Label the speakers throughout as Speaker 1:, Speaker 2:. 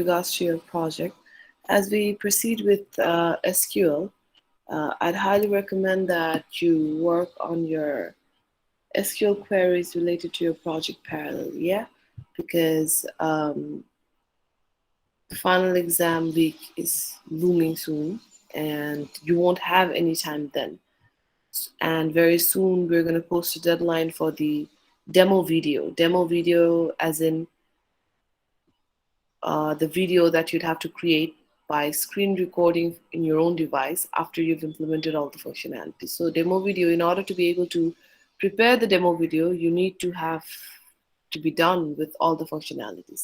Speaker 1: regards to your project. As we proceed with SQL, I'd highly recommend that you work on your SQL queries related to your project parallel, yeah? Because the final exam week is looming soon and you won't have any time then. And very soon we're going to post a deadline for the demo video. Demo video, as in the video that you'd have to create by screen recording in your own device after you've implemented all the functionality. So demo video, in order to be able to prepare the demo video, you need to have to be done with all the functionalities.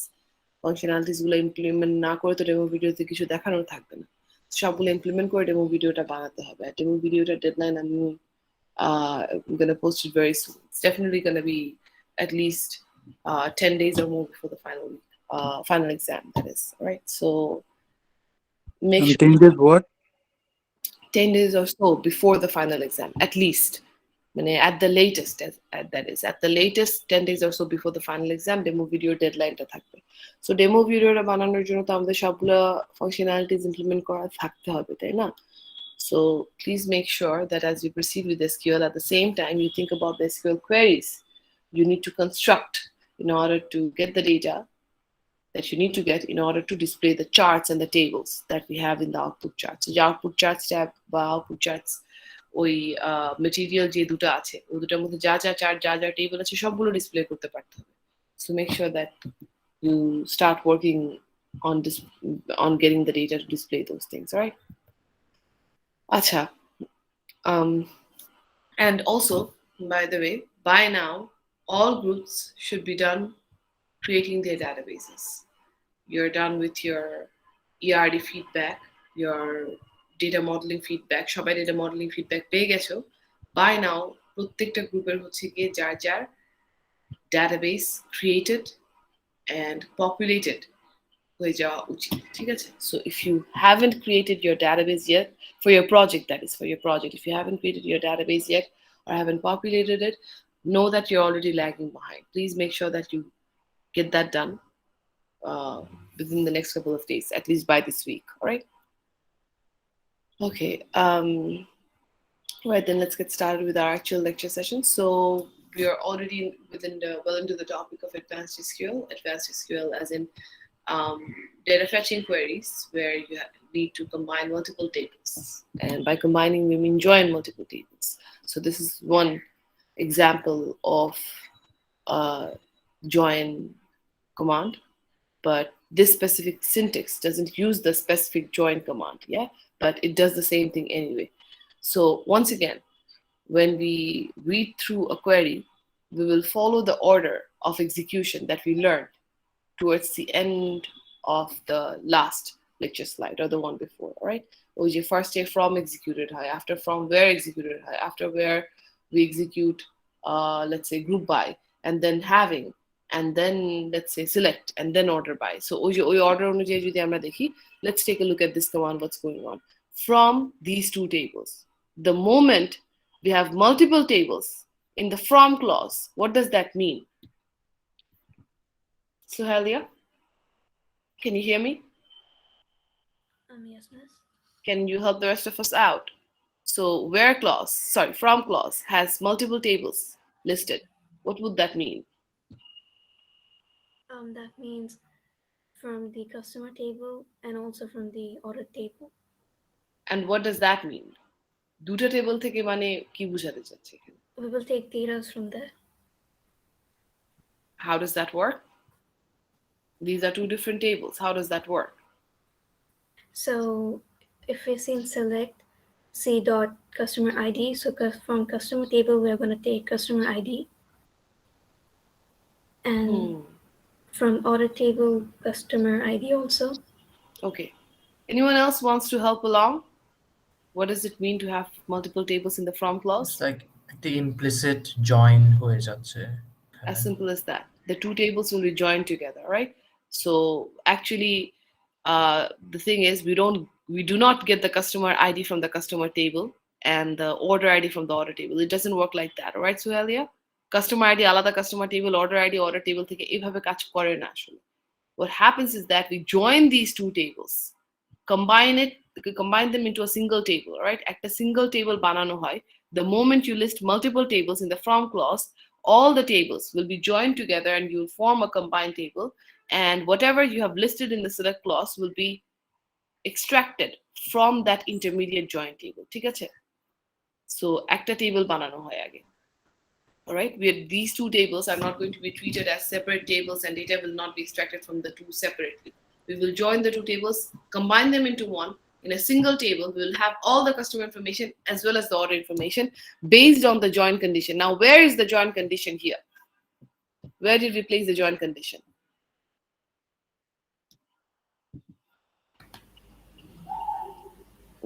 Speaker 1: Functionalities implement না করে তো demo ভিডিওতে কিছু দেখানোর থাকবে না, সবগুলো implement করে ডেমো ভিডিওটা বানাতে হবে। ডেমো ভিডিওটার ডেডলাইন আমি I'm gonna post it very soon. It's definitely gonna be at least 10 days or more before the final exam, that is. All right, so make sure
Speaker 2: 10 days what?
Speaker 1: 10 days or so before the final exam, at least. At the latest, that is, at the latest 10 days or so before the final exam, demo video deadline ta থাকবে। So demo video টা বানানোর জন্য তো আমাদের সবগুলো functionalities implement করা থাকতে হবে, তাই না? So please make sure that as you proceed with SQL, at the same time you think about the SQL queries you need to construct in order to get the data that you need to get in order to display the charts and the tables that we have in the output charts. So the output charts tab বা output charts ওই material যে দুটো আছে ওই দুটোর মধ্যে যা যা চার্ট যা যা টেবিল আছে সবগুলো ডিসপ্লে করতে পারতে হবে। So make sure that you start working on getting the data to display those things, right? Acha. And also, by the way, by now, all groups should be done creating their databases. You're done with your ERD feedback, your data modeling feedback, সবাই data modeling feedback পেয়ে গেছো। By now, প্রত্যেকটা গ্রুপের হচ্ছে গিয়ে যার যার database created and populated হয়ে যাওয়া উচিত, ঠিক আছে? So if you haven't created your database yet, for your project, that is, for your project, if you haven't created your database yet or haven't populated it, know that you're already lagging behind. Please make sure that you get that done within the next couple of days, at least by this week, all right? Okay, right, then let's get started with our actual lecture session. So we are already well into the topic of advanced SQL as in data fetching queries where you need to combine multiple tables, and by combining we mean join multiple tables. So this is one example of join command, but this specific syntax doesn't use the specific join command, yeah, but it does the same thing anyway. So once again, when we read through a query, we will follow the order of execution that we learned towards the end of the last lecture slide or the one before, all right? OJ first day from executed high, after from where executed high, after where we execute, let's say group by, and then having, and then let's say select, and then order by. So OJ order অনুযায়ী যদি আমরা দেখি, let's take a look at this command, what's going on. From these two tables, the moment we have multiple tables in the from clause, what does that mean? Suhalia, can you hear me?
Speaker 3: Yes, miss.
Speaker 1: Can you help the rest of us out? So from clause has multiple tables listed. What would that mean?
Speaker 3: That means from the customer table and also from the order table.
Speaker 1: And what does that mean? দুটো table থেকে মানে কি বোঝাতে চাচ্ছে?
Speaker 3: We will take data from there.
Speaker 1: How does that work? These are two different tables. How does that work?
Speaker 3: So if we see in select c dot customer ID, so from customer table we're going to take customer ID, and from order table customer ID also.
Speaker 1: Okay. Anyone else wants to help along? What does it mean to have multiple tables in the from clause?
Speaker 4: It's like the implicit join হয়ে যাচ্ছে।
Speaker 1: As simple as that. The two tables will be joined together, right? So actually, the thing is, we do not get the customer ID from the customer table and the order ID from the order table. It doesn't work like that, all right, Suhalia? Customer ID আলাদা customer table, order ID order table থেকে এইভাবে কাজ করে না আসলে। What happens is that we join these two tables, combine them into a single table, right? একটা single table বানানো হয়. The moment you list multiple tables in the from clause, all the tables will be joined together and you'll form a combined table. And whatever you have listed in the select clause will be extracted from that intermediate join table. ঠিক আছে? So একটা table বানানো হয় আগে. All right, these two tables are not going to be treated as separate tables and data will not be extracted from the two separately. We will join the two tables, combine them into one. In a single table, we will have all the customer information as well as the order information based on the join condition. Now, where is the join condition here? Where did we place the join condition?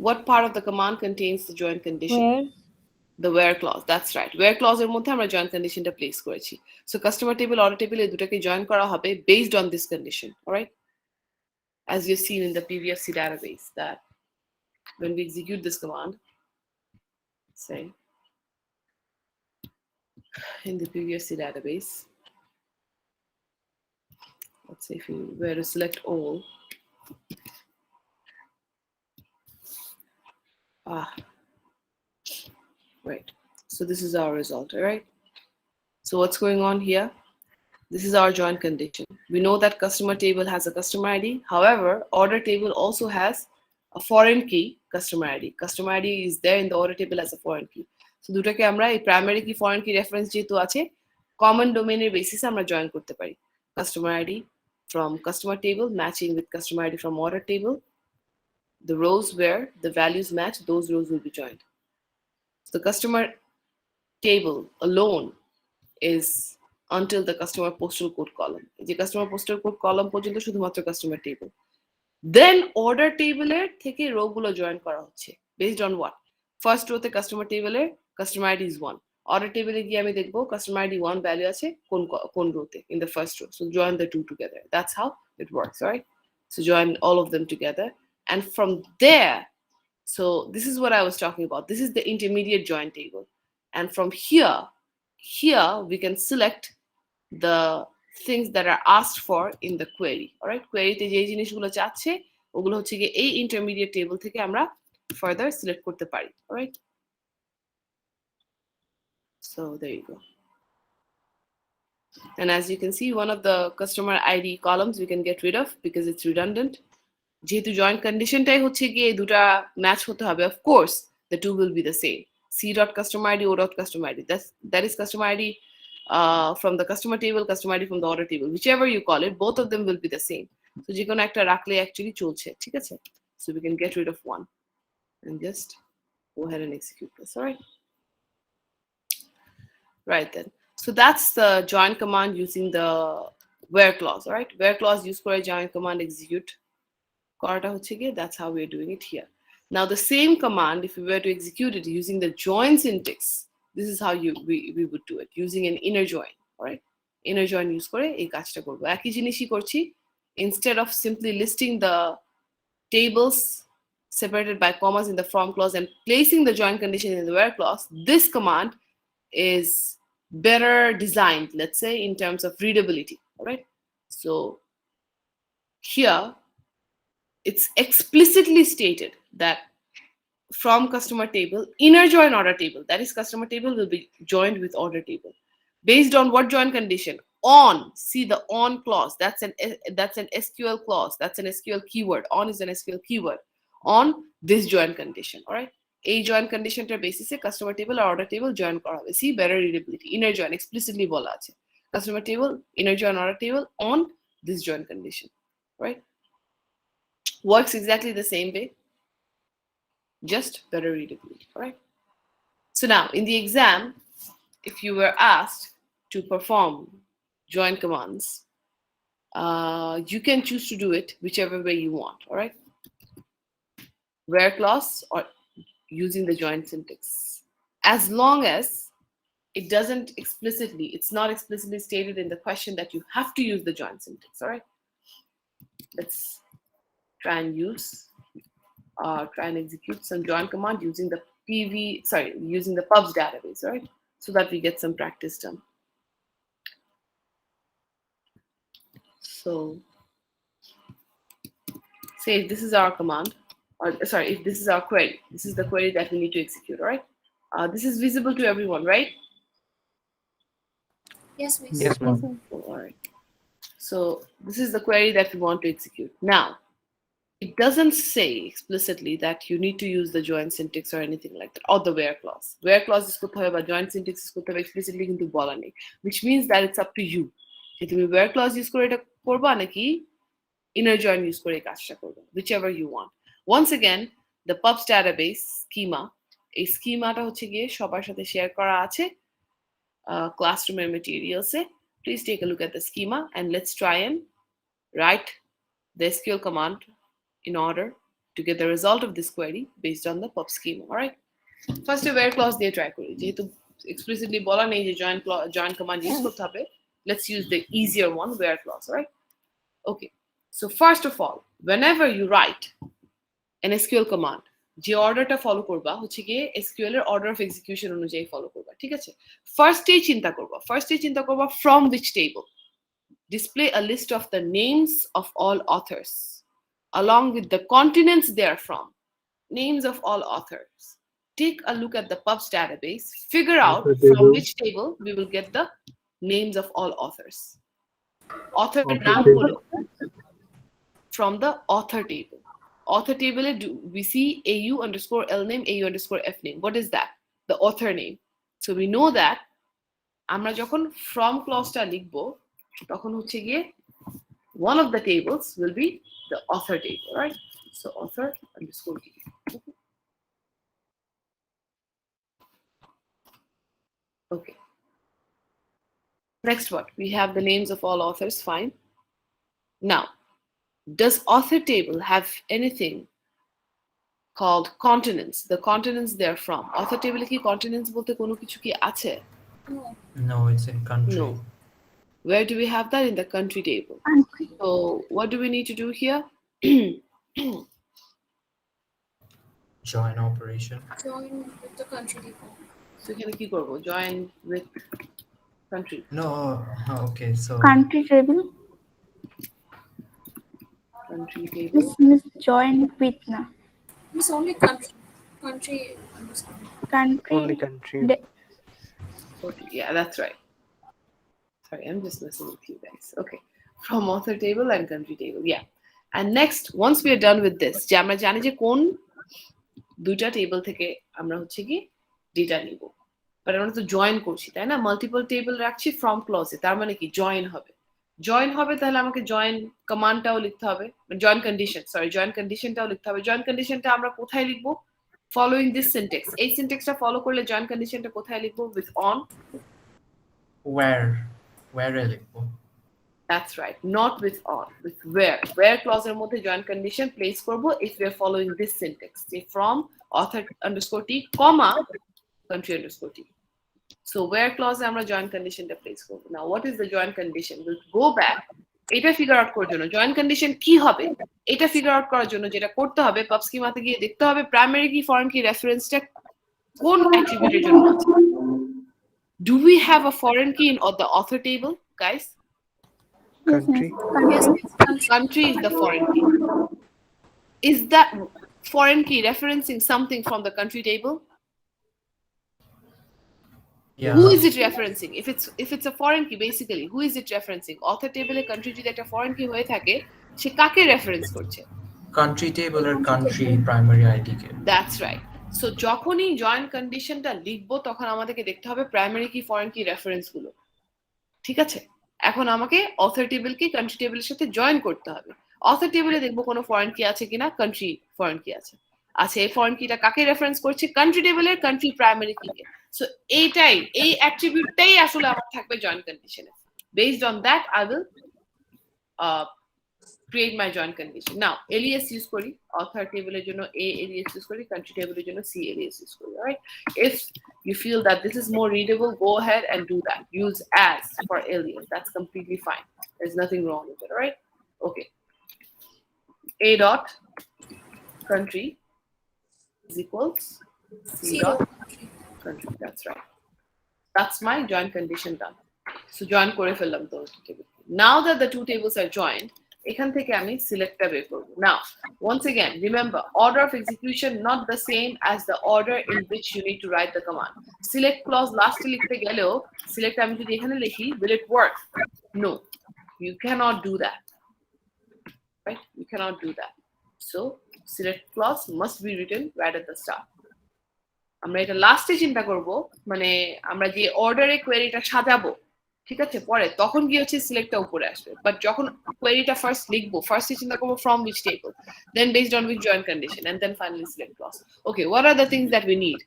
Speaker 1: What part of the command contains the join condition?
Speaker 2: Where?
Speaker 1: The where clause, that's right. Where clause এর মধ্যে আমরা join conditionটা place করেছি. So customer table, order table এই দুটাকে join করা হবে based on this condition, all right? As you've seen in the previous C database, that when we execute this command, say in the previous C database, let's say if you were to select all, right. So this is our result, all right? So what's going on here? This is our join condition. We know that customer table has a customer ID. However, order table also has a foreign key, customer ID. Customer ID is there in the order table as a foreign key. So দুটাকে আমরা এই primary key foreign key reference যেহেতু আছে common domain এর basis আমরা join করতে পারি. Customer ID from customer table matching with customer ID from order table. The rows where the values match, those rows will be joined. So the customer table alone is until the customer postal code column. The customer postal code column পর্যন্ত শুধুমাত্র customer table. Then order table এর থেকে row গুলো join করা হচ্ছে. Based on what? First row তে customer table এর customer ID is 1. Order table এ গিয়ে আমি দেখবো customer ID 1 value আছে কোন row তে in the first row. So join the two together. That's how it works, right? So join all of them together. And from there, so this is what I was talking about. This is the intermediate join table. And from here we can select the things that are asked for in the query. All right, query তে যে জিনিসগুলো চাচ্ছে ওগুলো হচ্ছে কি এই intermediate table থেকে আমরা further select করতে পারি. All right, so there you go. And as you can see, one of the customer ID columns we can get rid of because it's redundant. যেহেতু join conditionটাই হচ্ছে গিয়ে দুটা ম্যাচ হতে হবে, of course the two will be the same. C.customer ID, O.customer ID. That is customer ID from the customer table, customer ID from the order table. Whichever you call it, both of them will be the same. So যে কোনো একটা রাখলে actually চলছে, ঠিক আছে? So we can get rid of one and just go ahead and execute this, all right? Right then. So that's the join command using the where clause, all right? Where clause use করে join command execute করাটা হচ্ছে গিয়ে, that's how we're doing it here. Now the same command, if we were to execute it using the join syntax, this is how we would do it using an inner join, all right? Inner join use করে এই কাজটা করব। একই জিনিসই করছি, instead of simply listing the tables separated by commas in the from clause and placing the join condition in the where clause, this command is better designed, let's say, in terms of readability, all right? So here it's explicitly stated that from customer table, inner join order table, that is customer table will be joined with order table. Based on what join condition? On, see the on clause, that's an SQL clause, that's an SQL keyword. On is an SQL keyword. On this join condition, all right? A join condition টার basis A customer table or order table join করা হবে. See, better readability. Inner join explicitly বলা আছে. Customer table, inner join order table on this join condition, right? Works exactly the same way, just better readability, all right? So now in the exam, if you were asked to perform join commands, you can choose to do it whichever way you want, all right? Where clause or using the join syntax, as long as it's not explicitly stated in the question that you have to use the join syntax, all right? Let's try and execute some join command using the using the pubs database, all right? So that we get some practice done. So say if this is our command, or sorry, if this is our query, this is the query that we need to execute, all right? This is visible to everyone, right?
Speaker 2: Yes, miss.
Speaker 5: Yes, ma'am.
Speaker 1: All right. So this is the query that we want to execute. Now, it doesn't say explicitly that you need to use the join syntax or anything like that, or the where clause. Where clause is করতে হবে বা join syntax is করতে হবে explicitly কিন্তু বলা নেই, which means that it's up to you. যে তুমি where clause use করে এটা করবা নাকি inner join use করে কাজটা করবা, whichever you want. Once again, the pubs database schema, এই স্কিমাটা হচ্ছে গিয়ে সবার সাথে শেয়ার করা আছে classroom materials A. Please take a look at the schema and let's try and write the SQL command in order to get the result of this query based on the pub schema. All right. First, a where clause দিয়ে try করি, যেহেতু explicitly বলা নেই যে join command use করতে হবে. Let's use the easier one, where clause. All right. Okay. So first of all, whenever you write an SQL command, যে অর্ডারটা ফলো করবা হচ্ছে গিয়ে SQL এর অর্ডার অফ এক্সিকিউশন অনুযায়ী ফলো করবা, ঠিক আছে? ফার্স্টেই চিন্তা করবা from which table? Display a list of the names of all authors along with the continents they are from. Names of all authors. Take a look at the pubs database, figure out from which table we will get the names of all authors. Author নাম হলো from the author table. Author table we see AU underscore L name, AU underscore F name. What is that? The author name. So we know that আমরা যখন from clause-টা লিখবো তখন হচ্ছে গিয়ে one of the tables will be the author table, right? So author underscore table. Okay. Next one, we have the names of all authors, fine. Now, does author table have anything called continents? The continents they're from. Author table কি continents বলতে কোনো কিছু কি আছে?
Speaker 2: No.
Speaker 4: No, it's in country.
Speaker 1: No. Where do we have that? In the country table. So what do we need to do here?
Speaker 4: Join operation.
Speaker 2: Join with the country table.
Speaker 1: So এখানে কি করব? Join with country.
Speaker 4: No, okay, so
Speaker 6: Country table.
Speaker 1: Country table.
Speaker 6: This is join with na.
Speaker 2: It's only country. Country underscore.
Speaker 6: Country.
Speaker 5: Only country.
Speaker 1: Okay, yeah, that's right. Sorry, I'm just messing with you guys. Okay. From author table and country table. Yeah. And next, once we are done with this, যে আমরা জানি যে কোন দুইটা table থেকে আমরা হচ্ছে কি ডেটা নিব, বাট আমরা তো জয়েন করছি তাই না, মাল্টিপল টেবিল রাখছি ফ্রম ক্লজে, তার মানে কি জয়েন হবে তাহলে আমাকে জয়েন কমান্ডটাও লিখতে হবে, জয়েন কন্ডিশনটাও লিখতে হবে। জয়েন কন্ডিশনটা আমরা কোথায় লিখবো? Following this syntax. এই সিনট্যাক্সটা ফলো করলে জয়েন কন্ডিশনটা কোথায় লিখবো? With on.
Speaker 4: where এ লিখবো?
Speaker 1: That's right, not with on, with where. Where clause এর মধ্যে join condition place করব if we are following this syntax. Say from author underscore t, comma country underscore t. So where clause আমরা join condition টা place করব। Now what is the join condition? We'll go back. এটা figure out করার জন্য join condition কি হবে, এটা figure out করার জন্য যেটা করতে হবে, pub schema তে গিয়ে দেখতে হবে primary key, foreign key reference-টা কোন attribute এর জন্য আছে। Do we have a foreign key in the author table, guys?
Speaker 5: Country.
Speaker 2: Yes, country.
Speaker 1: Country is the foreign key. Is that foreign key referencing something from the country table?
Speaker 4: Yeah.
Speaker 1: Who is it referencing? If it's a foreign key, basically, who is it referencing? Author table A country যদি একটা foreign key হয়ে থাকে, সে কাকে reference করছে?
Speaker 4: Country table or country primary ID K.
Speaker 1: That's right. So যখনই join conditionটা লিখবো তখন আমাদেরকে দেখতে হবে primary key, foreign key reference গুলো। ঠিক আছে? এখন আমাকে author table কে country table এর সাথে জয়েন করতে হবে। author table এ দেখবো কোনো foreign key আছে কিনা, country foreign key আছে। আচ্ছা, এই foreign keyটা কাকে রেফারেন্স করছে? country table এর country primary key কে। সো এই অ্যাট্রিবিউটটাই আসলে আমার থাকবে জয়েন কন্ডিশনে। Based on that I will create my join condition. Now alias use করি, author table এর জন্য a alias use করি, country table এর জন্য c alias use করি, right? If you feel that this is more readable, go ahead and do that. Use as for alias. That's completely fine. There's nothing wrong with it, right? Okay. A dot country is equals c dot country. That's right. That's my join condition done. So join করে ফেললাম তো table. Now that the two tables are joined, এখান থেকে আমি সিলেক্টটা বের করব now once again remember order of execution not the same as the order in which you need to write the command select clause last লিখতে গেলেও select আমি যদি এখানে লিখি will it work no you cannot do that right you cannot do that so select clause must be written right at the start আমরা এটা লাস্টে চিন্তা করব মানে আমরা যে অর্ডারে কোয়েরিটা সাজাবো ঠিক আছে পরে তখন কি হচ্ছে সিলেক্টটা উপরে আসবে বাট যখন কোয়েরিটা ফার্স্ট লিখবো ফার্স্ট চিন্তা করব from which table then based on which join condition and then finally select clause okay what are the things that we need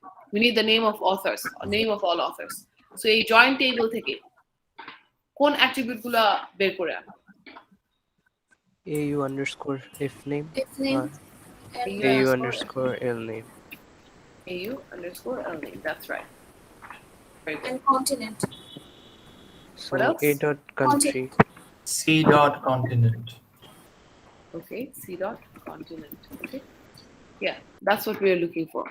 Speaker 1: the name of authors name of all authors so এই join table থেকে কোন attribute গুলা বের করে আনা
Speaker 5: AU underscore if name.
Speaker 2: If name and
Speaker 5: AU underscore L name.
Speaker 1: AU underscore L name that's right very good
Speaker 2: and continent.
Speaker 5: So
Speaker 1: What else?
Speaker 5: A dot country.
Speaker 4: C dot continent.
Speaker 1: okay c dot continent okay yeah that's what we are looking for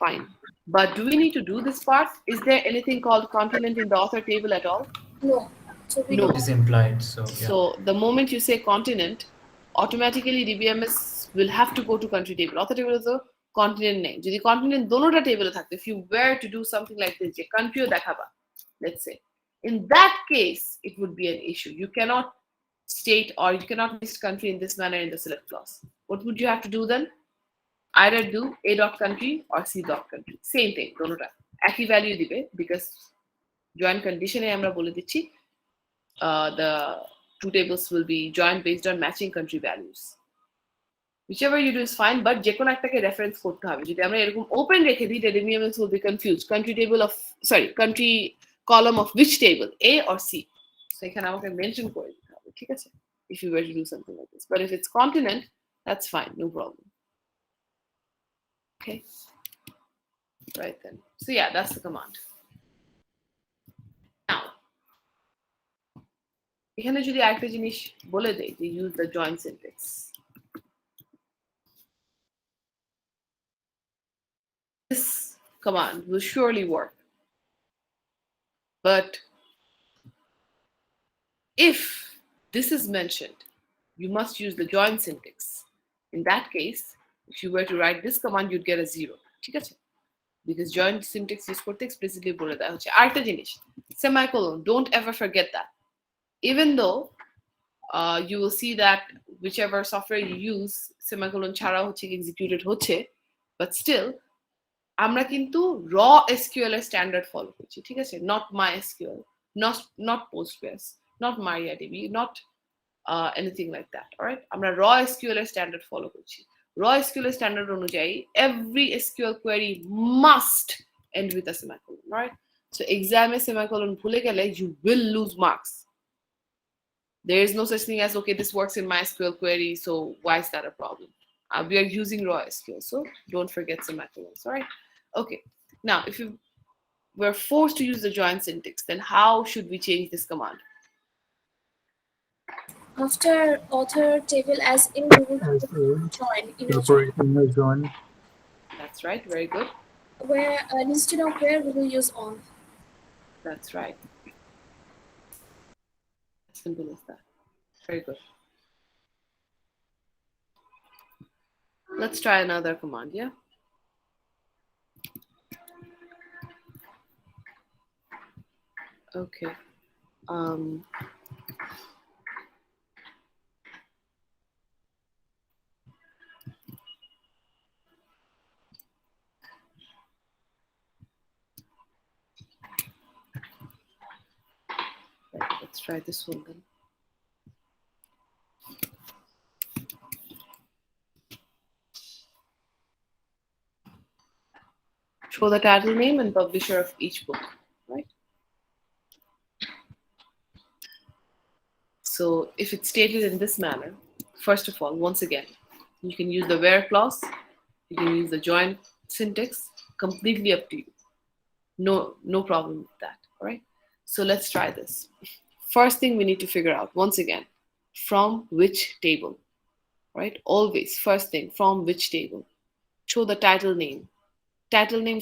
Speaker 1: fine but do we need to do this part is there anything called continent in the author table at all
Speaker 2: No. So we
Speaker 1: No.
Speaker 2: don't
Speaker 4: It is implied, so yeah.
Speaker 1: so the moment you say continent automatically dbms will have to go to country table author table is a continent name যদি continent দোনোটা টেবিলে থাকতো if you were to do something like this যে country ও দেখাবা let's say in that case it would be an issue you cannot state or you cannot list country in this manner in the select clause what would you have to do then either do a dot country or c dot country same thing দোনোটা একই value দিবে because join condition এ আমরা বলে দিচ্ছি the two tables will be joined based on matching country values whichever you do is fine but যে কোনো একটাকে reference করতে হবে যদি আমরা এরকম ওপেন রেখে দিই the DBMS will be confused country table of country column of which table A or C so এখানে আমাকে মেনশন করে দিতে হবে ঠিক আছে if you were to do something like this but if it's continent that's fine no problem okay right then so yeah that's the command now এখানে যদি আরেকটা জিনিস বলে দেই যে use the join syntax this command will surely work but if this is mentioned you must use the join syntax in that case if you were to write this command you'd get a 0 ঠিক আছে because join syntax use করতে explicitly বলে দেওয়া হচ্ছে আরেকটা জিনিস semicolon don't ever forget that even though you will see that whichever software you use semicolon ছাড়া হচ্ছে executed হচ্ছে but still আমরা কিন্তু raw SQL এর স্ট্যান্ডার্ড ফলো করছি ঠিক আছে not MySQL not Postgres not MariaDB not anything like that all right আমরা raw SQL এর স্ট্যান্ডার্ড ফলো করছি raw SQL এর স্ট্যান্ডার্ড অনুযায়ী every SQL query must end with a semicolon right so exam A semicolon ভুলে গেলে you will lose marks there is no such thing as okay this works in MySQL query so why is that a problem we are using raw SQL so don't forget semicolons all right okay now if you were forced to use the join syntax then how should we change this command
Speaker 2: after author table as in we will join in a join.
Speaker 7: Incorporating a join.
Speaker 1: that's right very good
Speaker 2: Where instead of where we will use on.
Speaker 1: that's right simple as that very good let's try another command yeah okay let's try this one then show the title name and publisher of each book right so if it's stated in this manner first of all once again you can use the where clause you can use the join syntax completely up to you no problem with that all right so let's try this first thing we need to figure out once again from which table right always first thing from which table show the title name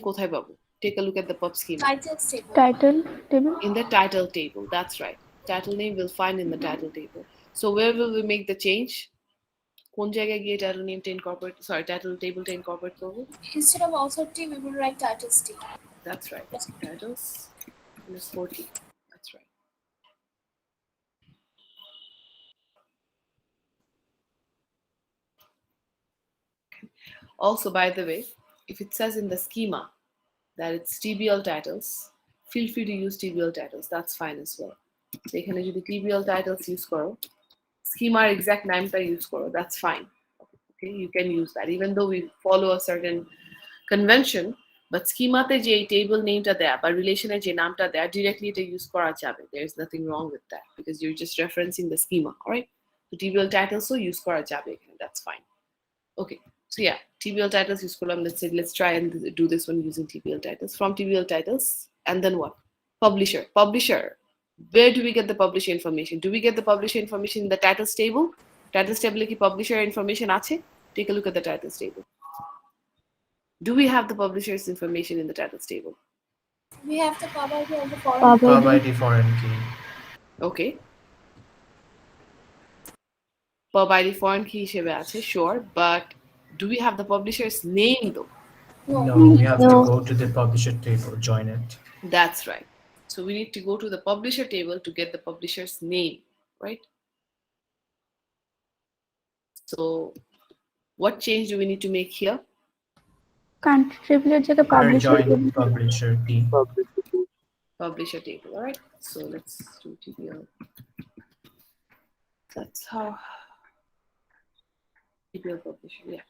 Speaker 1: কোথায় পাবো take a look at the pub schema
Speaker 2: Title table.
Speaker 6: Title table.
Speaker 1: in the title table that's right title name we'll find in the title table So where will we make the change? কোন জায়গায় গিয়ে title name টা incorporate, sorry, title table টা incorporate করবো?
Speaker 2: Instead of author T, we will write titles T.
Speaker 1: That's right. Titles _T. That's right. Also, by the way, if it says in the schema that it's TBL titles, feel free to use TBL titles. That's fine as well. So এখানে যদি TBL titles use করো, schema exact nameটা use করো, that's fine. Okay, you can use that even though we follow a certain convention, but schema তে যে table nameটা দেয়া বা রিলেশনের যে নামটা দেয়া directly এটা use করা যাবে. There's nothing wrong with that because you're just referencing the schema, all right? So TBL titles so use করা যাবে এখানে, that's fine. Okay, so yeah, TBL titles use করলাম. Let's try and do this one using TBL titles. From TBL titles, and then what? Publisher. Where do we get the publisher information? Do we get the publisher information in the titles table? Titles table কি publisher information আছে? Take a look at the titles table. Do we have the publisher's information in the titles table?
Speaker 2: We have the pub ID and the foreign.
Speaker 6: Pub
Speaker 4: Pub
Speaker 6: ID.
Speaker 4: ID foreign key.
Speaker 1: Okay. Pub ID foreign key হিসেবে আছে, sure, but do we have the publisher's name though?
Speaker 4: No, we have to
Speaker 6: No.
Speaker 4: go to the publisher table, join it.
Speaker 1: That's right. So we need to go to the publisher table to get the publisher's name, right? So what change do we need to make here?
Speaker 6: Contributor জায়গায়
Speaker 4: Or
Speaker 6: publisher
Speaker 4: join
Speaker 6: table.
Speaker 4: publisher T.
Speaker 1: Publisher table, all right? So let's do TBL. That's how TBL publisher, yeah.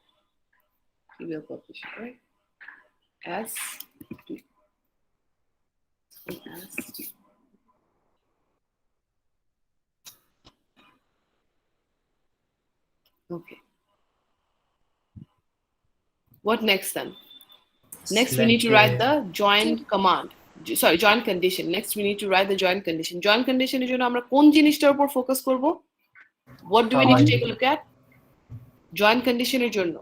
Speaker 1: TBL publisher, right? As okay. What next then? Next, we need to write the join command. Sorry, join condition. Next, we need to write the join condition. Join condition এর জন্য আমরা কোন জিনিসটার উপর focus করব? What do we need to take a look at? Join condition এর জন্য.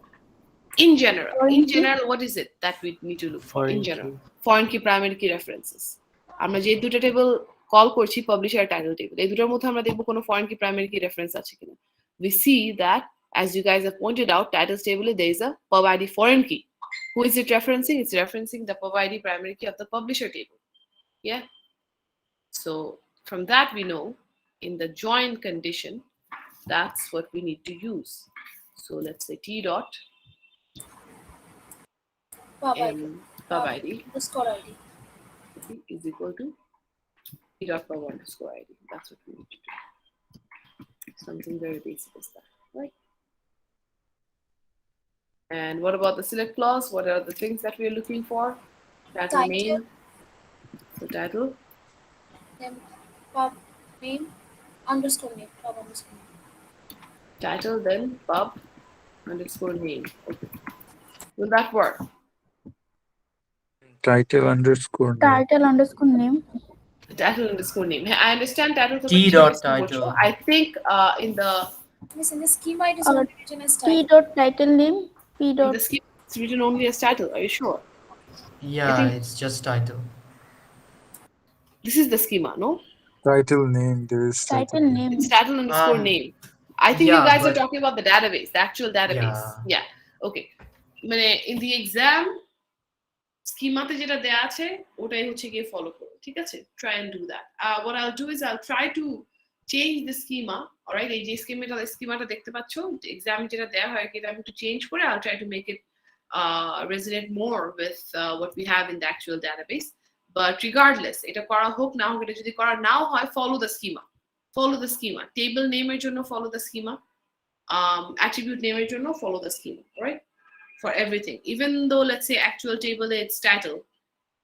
Speaker 1: In general, what is it that we need to look for?
Speaker 5: Foreign
Speaker 1: In general,
Speaker 5: key.
Speaker 1: foreign key, primary key references. আমরা যে দুটো table call করছি, publisher আর title table, এই দুটোর মধ্যে আমরা দেখব কোনো foreign key, primary key reference আছে কিনা. We see that, as you guys have pointed out, titles table there is a pub ID foreign key. Who is it referencing? It's referencing the pub ID primary key of the publisher table. Yeah. So from that we know in the join condition, that's what we need to use. So let's say T dot
Speaker 2: Pub ID.
Speaker 1: pub ID
Speaker 2: Underscore ID.
Speaker 1: is equal to T dot pub underscore ID. That's what we need to do. Something very basic as that, right? And what about the select clause? What are the things that we are looking for? Title name, the title,
Speaker 2: Then pub name, underscore name, pub underscore name.
Speaker 1: title, then pub underscore name. Okay. Will that work?
Speaker 7: Title underscore name.
Speaker 6: Title underscore name.
Speaker 1: Title underscore name. I understand title.
Speaker 4: T dot title.
Speaker 1: I think in the
Speaker 2: Yes, in the schema it is
Speaker 6: Or
Speaker 2: only written as
Speaker 6: P
Speaker 2: title.
Speaker 6: dot title name. P
Speaker 1: in
Speaker 6: dot
Speaker 1: the scheme it's written only as title. Are you sure?
Speaker 4: Yeah,
Speaker 1: think-
Speaker 4: it's just title.
Speaker 1: This is the schema, no?
Speaker 7: Title name. There is
Speaker 6: title name.
Speaker 1: It's title underscore name. I think you
Speaker 4: yeah,
Speaker 1: guys are
Speaker 4: but-
Speaker 1: talking about the database, the actual database. Yeah. Okay. মানে in the exam schema তে যেটা দেয়া আছে ওটাই হচ্ছে গিয়ে follow করো, ঠিক আছে? Try and do that. What I'll do is I'll try to change the schema. All right, এই যে schemaটা দেখতে পাচ্ছো exam যেটা দেয়া হয় এটা আমি একটু চেঞ্জ করে I'll try to make it resonate more with what we have in the actual database. But regardless, এটা করা হোক না হোক, এটা যদি করা নাও হয়, follow the schema. Follow the schema. Table name এর জন্য follow the schema. Attribute name এর জন্য follow the schema, right? For everything. Even though, let's say, actual table, it's title.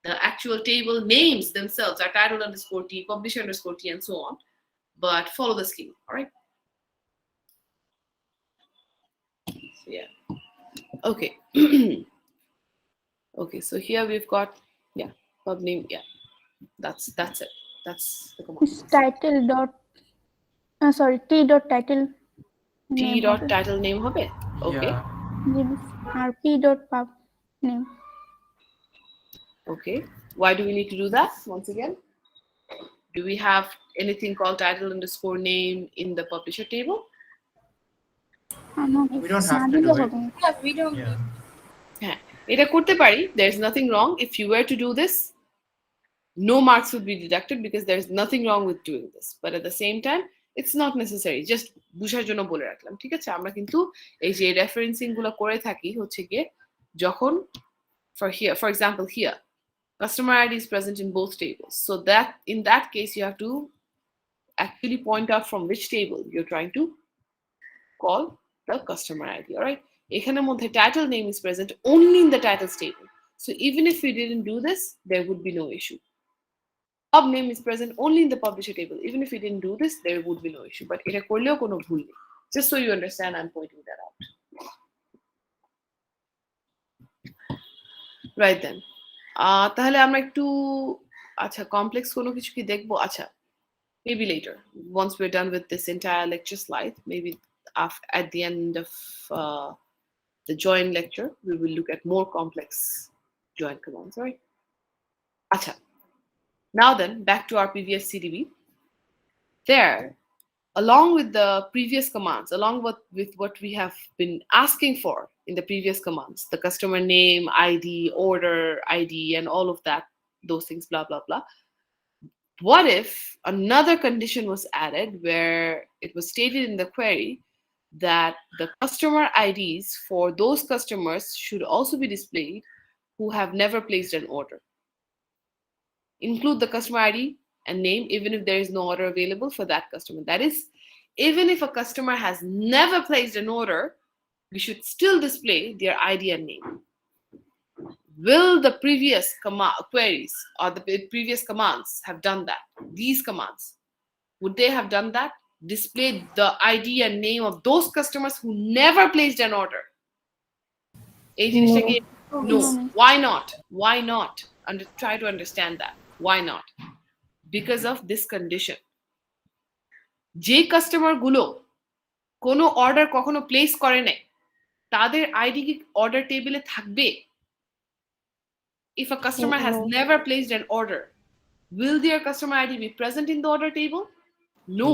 Speaker 1: The actual table names themselves are title underscore T, publisher underscore T, and so on. But follow the schema, all right? So, yeah. Okay. Okay, so here we've got, yeah, pub name, yeah. That's it. That's the command.
Speaker 6: It's title dot. Sorry, T dot title.
Speaker 1: T
Speaker 6: name
Speaker 1: dot
Speaker 6: হবে।
Speaker 1: title name হবে. Okay.
Speaker 4: Yeah.
Speaker 6: R P dot pub name.
Speaker 1: Okay. Why do we need to do that? Once again, do we have anything called title underscore name in the publisher table?
Speaker 6: No,
Speaker 4: We don't
Speaker 6: না
Speaker 4: have to
Speaker 6: দিলে
Speaker 4: do it.
Speaker 6: হবে না।
Speaker 2: Yeah, we don't
Speaker 4: Yeah.
Speaker 1: হ্যাঁ, এটা করতে পারি. There's nothing wrong. If you were to do this, no marks would be deducted because there's nothing wrong with doing this. But at the same time, it's not necessary. Just বুঝার জন্য বলে রাখলাম, ঠিক আছে? আমরা কিন্তু এই যে রেফারেন্সিং গুলো করে থাকি হচ্ছে গিয়ে যখন for example here, customer ID is present in both tables. So that in that case, you have to actually point out from which table you're trying to call the customer ID. All right. এখানের মধ্যে title name is present only in the titles table. So even if we didn't do this, there would be no issue. Pub name is present only in the publisher table. Even if we didn't do this, there would be no issue. But এটা করলেও কোনো ভুল নেই. Just so you understand, I'm pointing that out. Right then. তাহলে আমরা একটু আচ্ছা complex কোনো কিছু কি দেখবো? আচ্ছা, maybe later. Once we're done with this entire lecture slide, maybe at the end of the join lecture, we will look at more complex join commands, right? Acha. Now then, back to our previous CDB. There, along with the previous commands, along with what we have been asking for in the previous commands, the customer name, ID, order, ID, and all of that, those things, blah, blah, blah. What if another condition was added where it was stated in the query that the customer IDs for those customers should also be displayed who have never placed an order? Include the customer ID and name even if there is no order available for that customer. That is, even if a customer has never placed an order, we should still display their ID and name. Will the previous queries or the previous commands have done that? These commands, would they have done that? Displayed the ID and name of those customers who never placed an order? No. Why not? Why not? Try to understand that. Why not? Because of this condition. যে customer গুলো কোনো order কখনো place করে নাই তাদের ID কি order টেবিলে থাকবে? If a customer has never placed an order, will their customer ID be present in the order table? No.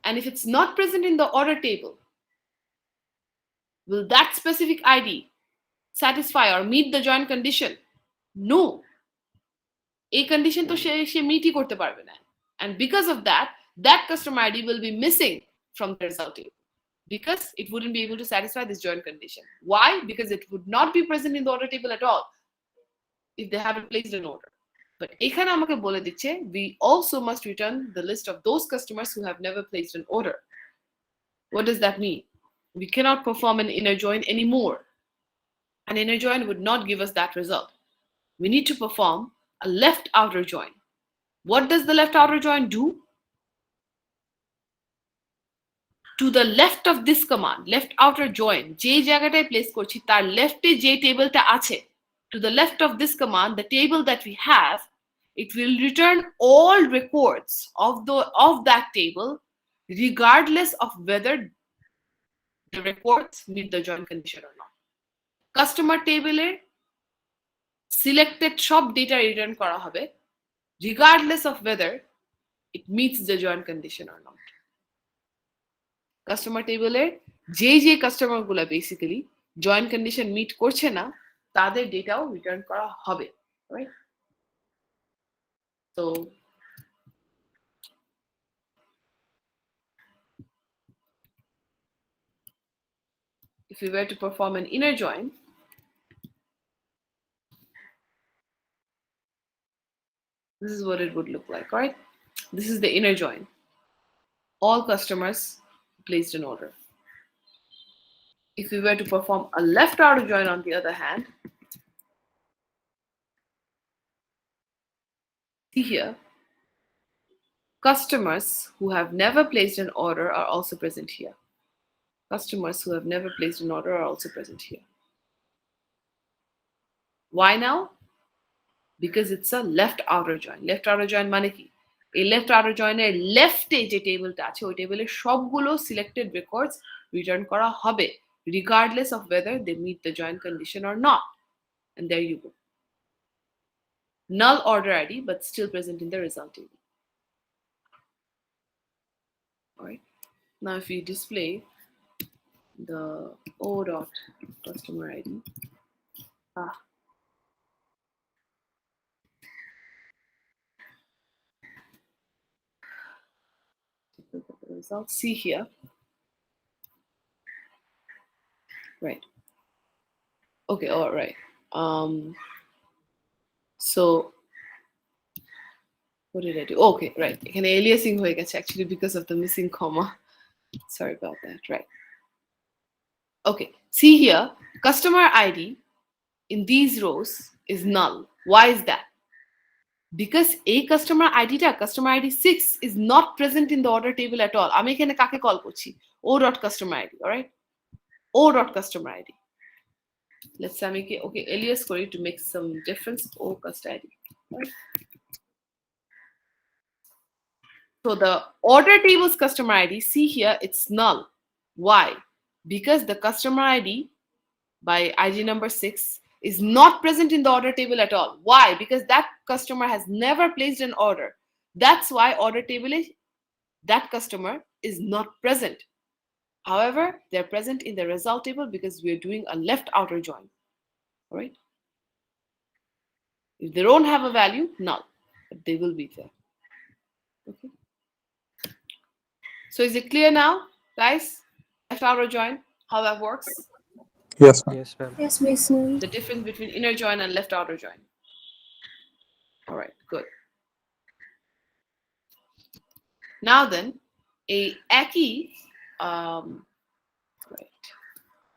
Speaker 1: And if it's not present in the order table, will that specific ID satisfy or meet the join condition? No. A condition to she meet korte parbe na. And because of that, that customer ID will be missing from the result table because it wouldn't be able to satisfy this join condition. Why? Because it would not be present in the order table at all if they haven't placed an order. But ekhane amake bole dicche, we also must return the list of those customers who have never placed an order. What does that mean? We cannot perform an inner join anymore. An inner join would not give us that result. We need to perform a left outer join. What does the left outer join do? To the left of this command, left outer join, je jagatai place korchi tar left e je table ta ache, to the left of this command, the table that we have, it will return all records of that table regardless of whether the records meet the join condition or not. Customer table e selected সব data return করা হবে regardless of whether it meets the join condition or not. Customer table এর যে customer গুলা basically join condition meet করছে না তাদের ডেটাও return করা হবে, right? So if we were to perform an inner join, this is what it would look like, right? This is the inner join. All customers placed an order. If we were to perform a left outer join on the other hand, see here, customers who have never placed an order are also present here. Customers who have never placed an order are also present here. Why now? Because it's a left outer join. Left outer join মানে কি? এই left outer join এর left এ যে টেবিলটা আছে ওই টেবিলের সবগুলো selected records return করা হবে regardless of whether they meet the join condition or not. And there you go. Null order ID but still present in the result table. All right. Now, if we display the O dot customer ID, look at the results. See here, right? Okay, all right. So what did I do? Okay, right. এখানে aliasing হয়ে গেছে actually because of the missing comma. Sorry about that. Right. Okay. See here, customer ID in these rows is null. Why is that? Because a customer ID টা customer ID 6 is not present in the order table at all. আমি এখানে কাকে call করছি? O dot customer ID. All right. O dot customer ID. Let's say make it okay alias for you to make some difference. O customer ID. Right. So the order table's customer ID, see here, it's null. Why? Because the customer ID by ID number 6 is not present in the order table at all. Why? Because that customer has never placed an order. That's why order table is that customer is not present. However, they're present in the result table because we're doing a left outer join. All right. If they don't have a value, null, but they will be there. Okay. So is it clear now, guys? Left outer join, how that works?
Speaker 7: Yes, ma'am.
Speaker 5: Yes, ma'am.
Speaker 2: Yes, Miss.
Speaker 1: The difference between inner join and left outer join. All right, good. Now then, a Aki, right,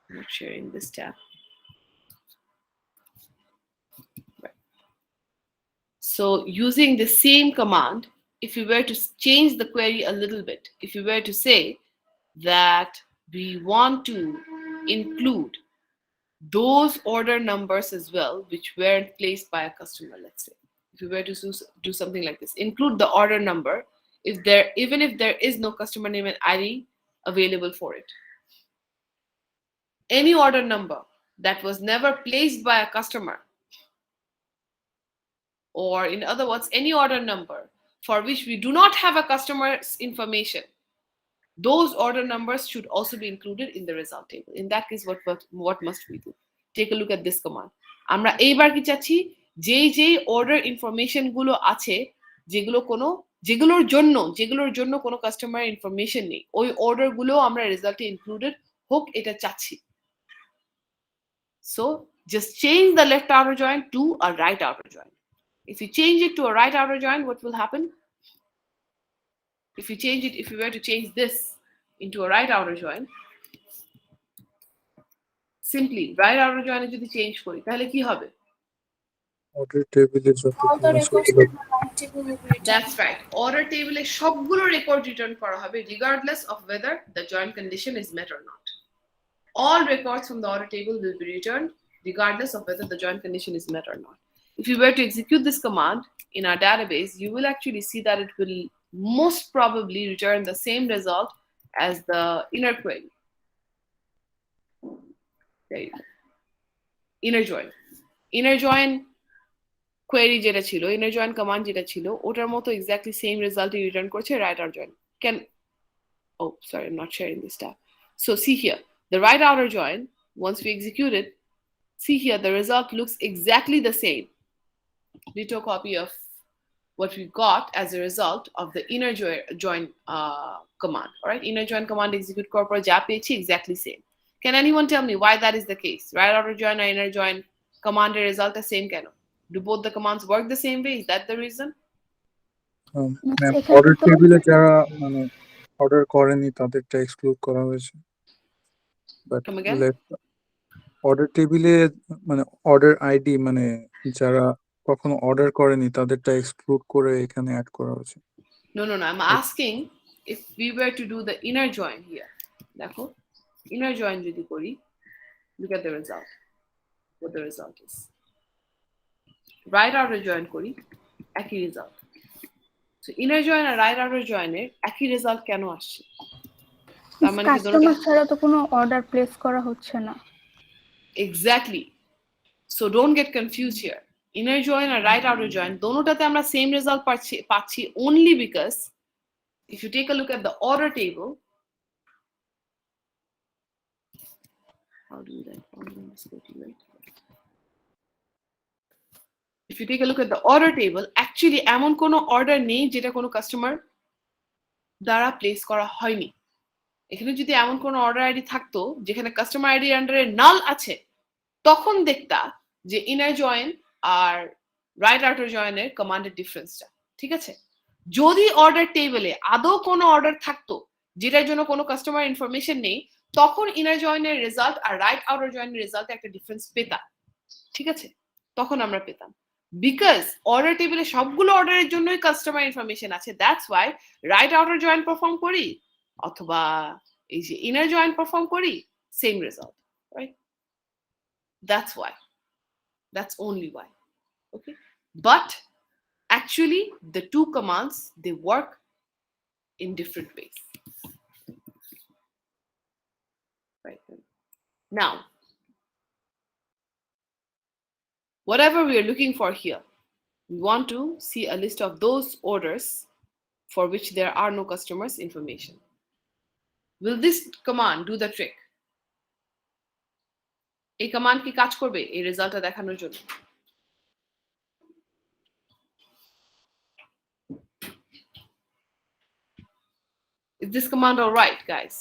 Speaker 1: I'm not sharing this tab. Right. So using the same command, if you were to change the query a little bit, if you were to say that we want to include those order numbers as well, which weren't placed by a customer, let's say. If you were to do something like this, include the order number, even if there is no customer name and ID available for it. Any order number that was never placed by a customer, or in other words, any order number for which we do not have a customer's information, those order numbers should also be included in the result table. In that case, what must we do? Take a look at this command. আমরা এইবার কি চাচ্ছি যে order information গুলো আছে যেগুলোর জন্য কোনো কাস্টমার ইনফরমেশন নেই, ওই অর্ডার গুলো আমরা রেজাল্টে ইনক্লুডেড হোক এটা চাচ্ছি। So just change the left outer join to a right outer join. If you change it to a right outer join, what will happen? If you were to change this into a right outer join, simply right outer join যদি change করি তাহলে কি হবে?
Speaker 7: Order table is
Speaker 2: All the records in the right table will be returned.
Speaker 1: That's right. Order table এ সবগুলো record return করা হবে regardless of whether the join condition is met or not. All records from the order table will be returned regardless of whether the join condition is met or not. If you were to execute this command in our database, you will actually see that it will most probably return the same result as the inner query. There you go. Inner join query যেটা ছিল, inner join command যেটা ছিল, ওটার মতো exactly same result return করছে right outer join. Oh, sorry, I'm not sharing this tab. So see here, the right outer join, once we execute it, see here, the result looks exactly the same. Ditto copy of what we got as a result of the inner join command. All right, inner join command execute corporate ja peyechi exactly same. Can anyone tell me why that is the case? Right outer join or inner join command result the same keno? Do both the commands work the same way? Is that the reason?
Speaker 7: Ma'am, order table যারা মানে order করেনি তাদেরটা exclude করা হয়েছে। But
Speaker 1: Come again?
Speaker 7: Order টেবিলে মানে order ID মানে যারা কখনো অর্ডার করেনি তাদেরটা এক্সক্লুড করে এখানে অ্যাড করা হয়েছে।
Speaker 1: No. I'm asking if we were to do the inner join here. দেখো, inner join যদি করি, look at the result. What the result is. Right outer join করি, একই result. So inner join আর right outer join এর একই result কেন আসছে? তার মানে কি
Speaker 6: কাস্টমার ছাড়া তো কোনো অর্ডার প্লেস করা হচ্ছে না।
Speaker 1: Exactly. So don't get confused here. Inner join or right outer join, দোনোটাতে আমরা same result পাচ্ছি only because if you take a look at the order table, how do that? If you take a look at the order table, actually এমন কোনো order নেই যেটা কোনো customer দ্বারা place করা হয়নি। এখানে যদি এমন কোনো order ID থাকতো যেখানে customer ID এর আন্ডারে null আছে, তখন দেখতা যে inner join আর right outer join এর commanded difference-টা, ঠিক আছে? যদি order table-এ আদৌ কোনো order থাকতো যেটার জন্য কোনো customer information নেই, তখন inner join এর result আর right outer join এর result একটা difference পেতাম, ঠিক আছে? তখন আমরা পেতাম। Because order table-এ সবগুলো অর্ডারের জন্যই customer information আছে, that's why right outer join perform করি অথবা এই যে inner join perform করি, same result, right? That's why. That's only why. Okay? But actually the two commands, they work in different ways. Right. Now, whatever we are looking for here, we want to see a list of those orders for which there are no customers information. Will this command do the trick? এই command কি কাজ করবে এই রেজাল্টটা দেখানোর জন্য? Is this command all right, guys?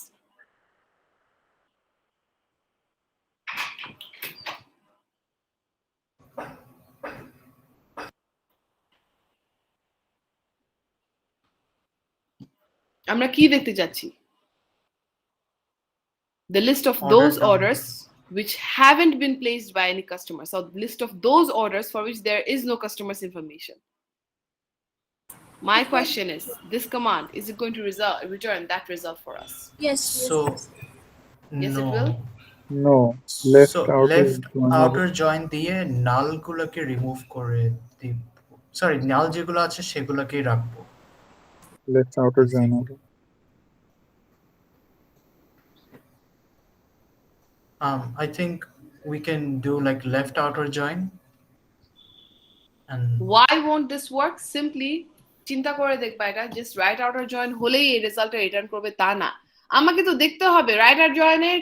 Speaker 1: আমরা কি দেখতে যাচ্ছি? The list of
Speaker 4: Order
Speaker 1: those
Speaker 4: number.
Speaker 1: orders which haven't been placed by any customer. So the list of those orders for which there is no customer's information. My question is, this command, is it going to return that result for us?
Speaker 2: Yes.
Speaker 4: So
Speaker 1: Yes,
Speaker 4: no.
Speaker 1: it will.
Speaker 7: No, left
Speaker 4: So
Speaker 7: outer
Speaker 4: left
Speaker 7: join
Speaker 4: outer join দিয়ে null গুলোকে remove করে দিব। Sorry null যেগুলো আছে সেগুলোকেই রাখবো।
Speaker 7: left outer join হবে।
Speaker 4: I think we can do like left outer join and
Speaker 1: Why won't this work? Simply চিন্তা করে দেখবা এটা just right outer join হলেই এই রেজাল্টটা রিটার্ন করবে তা না। আমাকে তো দেখতে হবে right outer join এর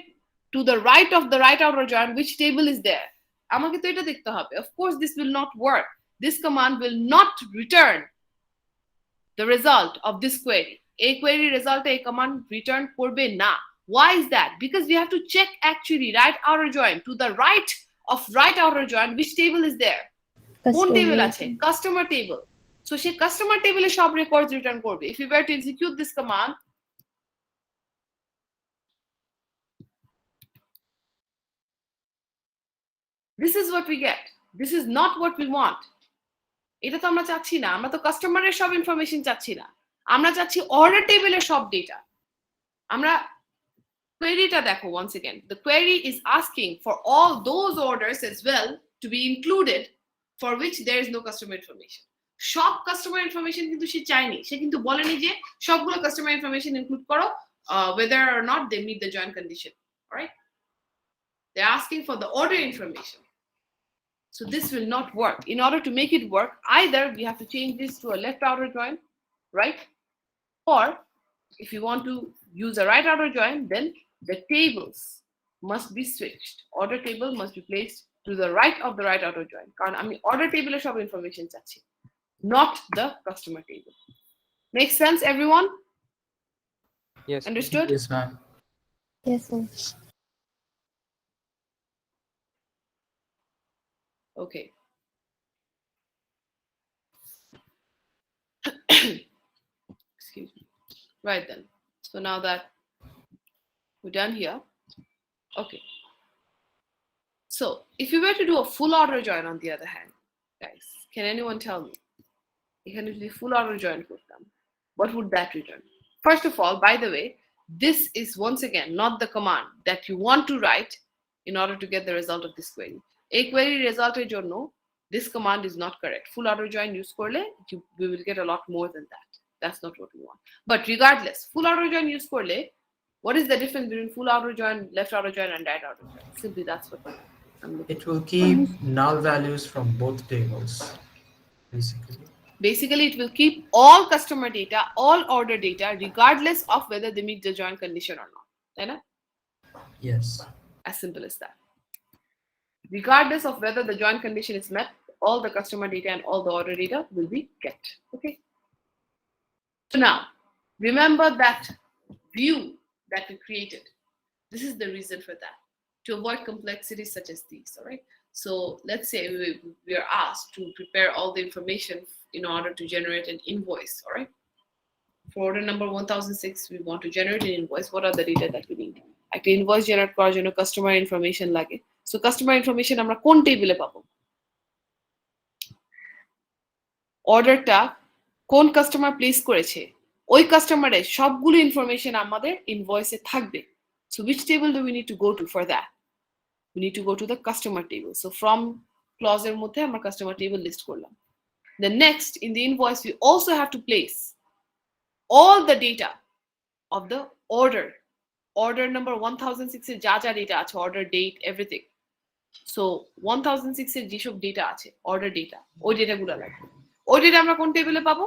Speaker 1: to the right of the right outer join which table is there. আমাকে তো এটা দেখতে হবে। Of course this will not work. This command will not return the result of this query. A query result a command return করবে না। Why is that? Because we have to check actually right outer join to the right of right outer join which table is there. কোন table আছে? Customer table. So সে customer table এ সব records return করবে। If we were to execute this command, this is what we get. This is not what we want. এটা তো আমরা চাচ্ছি না। আমরা তো কাস্টমারের সব ইনফরমেশন চাচ্ছি না। আমরা চাচ্ছি অর্ডার টেবিলের সব ডেটা। আমরা queryটা দেখো once again. The query is asking for all those orders as well to be included for which there is no customer information. সব কাস্টমার ইনফরমেশন কিন্তু সে চায়নি। সে কিন্তু বলেনি যে সবগুলো কাস্টমার ইনফরমেশন ইনক্লুড করো whether or not they meet the join condition. All right? They're asking for the order information. So this will not work. In order to make it work, either we have to change this to a left outer join, right? Or if you want to use a right outer join, then the tables must be switched. Order table must be placed to the right of the right outer join. কারণ আমি order table এ সব information চাচ্ছি, not the customer table. Make sense, everyone?
Speaker 5: Yes.
Speaker 1: Understood?
Speaker 4: yes ma'am.
Speaker 6: Yes, sir.
Speaker 1: Okay. Excuse me. Right then. So now that we're done here, okay. So if you were to do a full order join on the other hand, guys, can anyone tell me? এখানে যদি full order join করতাম, what would that return? First of all, by the way, this is once again not the command that you want to write in order to get the result of this query. A query result এর জন্য this command is not correct. Full order join use করলে we will get a lot more than that. That's not what we want. But regardless, full order join use করলে, what is the difference between full outer join, left outer join, and right outer join? Simply that's what I'm looking
Speaker 4: It will keep null values from both tables basically.
Speaker 1: Basically, it will keep all customer data, all order data, regardless of whether they meet the joint condition or not. Right?
Speaker 4: Yes.
Speaker 1: As simple as that. Regardless of whether the joint condition is met, all the customer data and all the order data will be kept. Okay. So now, remember that view that we created. This is the reason for that, to avoid complexities such as these. All right. So let's say we are asked to prepare all the information in order to generate an invoice. All right. For order number 1006, we want to generate an invoice. What are the data that we need? একটা invoice generate করার জন্য customer information লাগে। So customer information আমরা কোন টেবিলে পাবো? অর্ডারটা কোন কাস্টমার প্লেস করেছে ওই কাস্টমারের সবগুলো ইনফরমেশন আমাদের ইনভয়েসে থাকবে। So which table do we need to go to for that? We need to go to the customer table. So from clause এর মধ্যে আমরা customer table list করলাম। The next, in the invoice, we also have to place all the data of the order number 1006 এর যা যা data আছে, order date, everything. So 1006 এর যেসব data আছে, order data, ওই data গুলো লাগবে। ওই data আমরা কোন টেবিলে পাবো?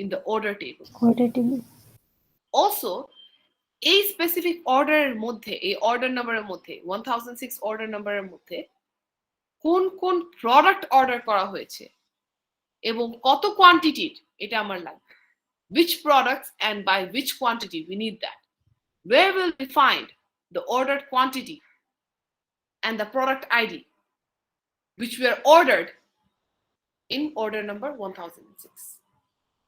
Speaker 1: In the order table.
Speaker 6: Order table.
Speaker 1: Also, এই স্পেসিফিক অর্ডারের মধ্যে, এই অর্ডার নাম্বারের মধ্যে, 1006 অর্ডার নাম্বারের মধ্যে কোন কোন প্রোডাক্ট অর্ডার করা হয়েছে এবং কত কোয়ান্টিটির, এটা আমার লাগবে। Which products and by which quantity, we need that. Where will we find the ordered quantity and the product ID which were ordered in order number 1006?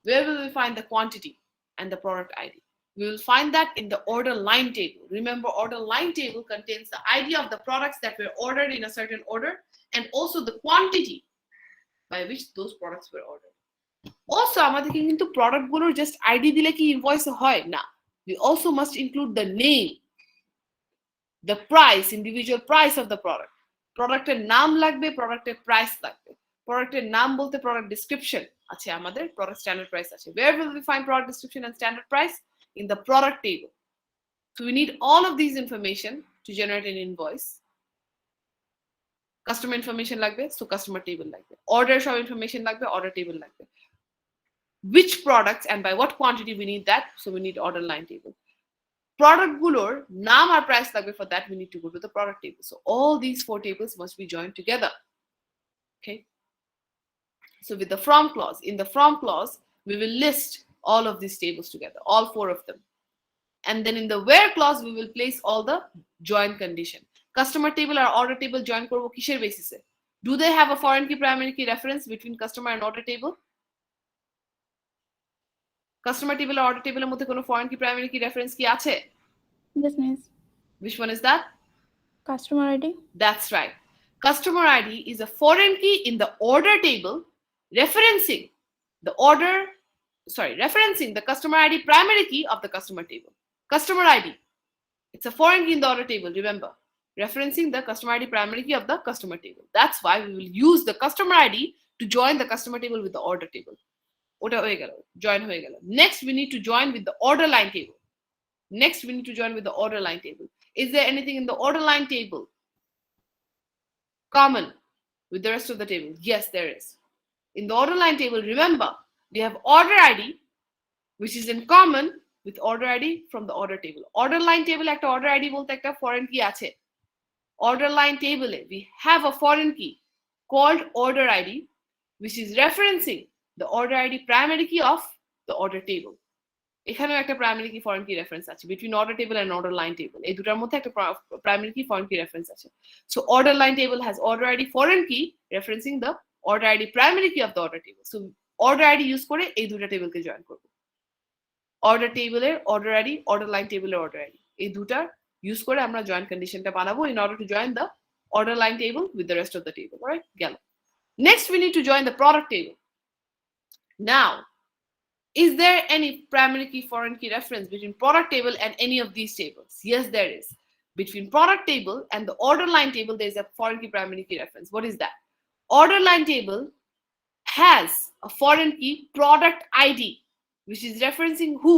Speaker 1: Where will we find the quantity and the product ID? We will find that in the order line table. Remember, order line table contains the ID of the products that were ordered in a certain order and also the quantity by which those products were ordered. Also, আমাদেরকে কিন্তু product গুলোর just ID দিলে কি invoice হয় না। We also must include the name, the price, individual price of the product. প্রোডাক্টের নাম লাগবে, প্রোডাক্টের প্রাইস লাগবে। প্রোডাক্টের নাম বলতে প্রোডাক্ট ডেসক্রিপশন আছে আমাদের, প্রোডাক্ট স্ট্যান্ডার্ড প্রাইস আছে। Where will we find product description and standard price? In the product table. So we need all of these information to generate an invoice. Customer information লাগবে, so customer table লাগবে। Order সব information লাগবে, order table লাগবে। Which products and by what quantity we need that, so we need order line table. Product গুলোর নাম আর price লাগবে, for that we need to go to the product table. So all these four tables must be joined together. Okay. So with the from clause, in the from clause, we will list all of these tables together, all four of them. And then in the where clause, we will place all the join condition. Customer table or order table join korbo kisher basis e? Do they have a foreign key primary key reference between customer and order table? Customer table or order table এর মধ্যে কোনো foreign key primary key reference কি আছে?
Speaker 6: Yes, miss.
Speaker 1: Which one is that?
Speaker 6: Customer ID.
Speaker 1: That's right. Customer ID is a foreign key in the order table referencing the customer ID primary key of the customer table. Customer ID. It's a foreign key in the order table, remember. Referencing the customer ID primary key of the customer table. That's why we will use the customer ID to join the customer table with the order table. Ota hoye gelo, join hoye gelo. Next, we need to join with the order line table. Is there anything in the order line table common with the rest of the table? Yes, there is. In the order line table, remember, we have order ID, which is in common with order ID from the order table. Order line table একটা order ID বলতে একটা foreign key আছে। Order line table we have a foreign key called order ID, which is referencing the order ID primary key of the order table. এখানেও একটা primary key foreign key reference আছে between order table and order line table. এই দুটার মধ্যে একটা primary key foreign key reference আছে। So order line table has order ID foreign key referencing the order ID primary key of the order table. So order ID use করে এই দুটা টেবিলকে join করব। Order table এর order ID, order line table এর order ID, এই দুটার use করে আমরা জয়েন কন্ডিশনটা বানাবো in order to join the order line table with the rest of the table. All right, গেল। Next, we need to join the product table. Now, is there any primary key foreign key reference between product table and any of these tables? Yes, there is. Between product table and the order line table, there is a foreign key primary key reference. What is that? Order line table has a foreign key product ID, which is referencing who?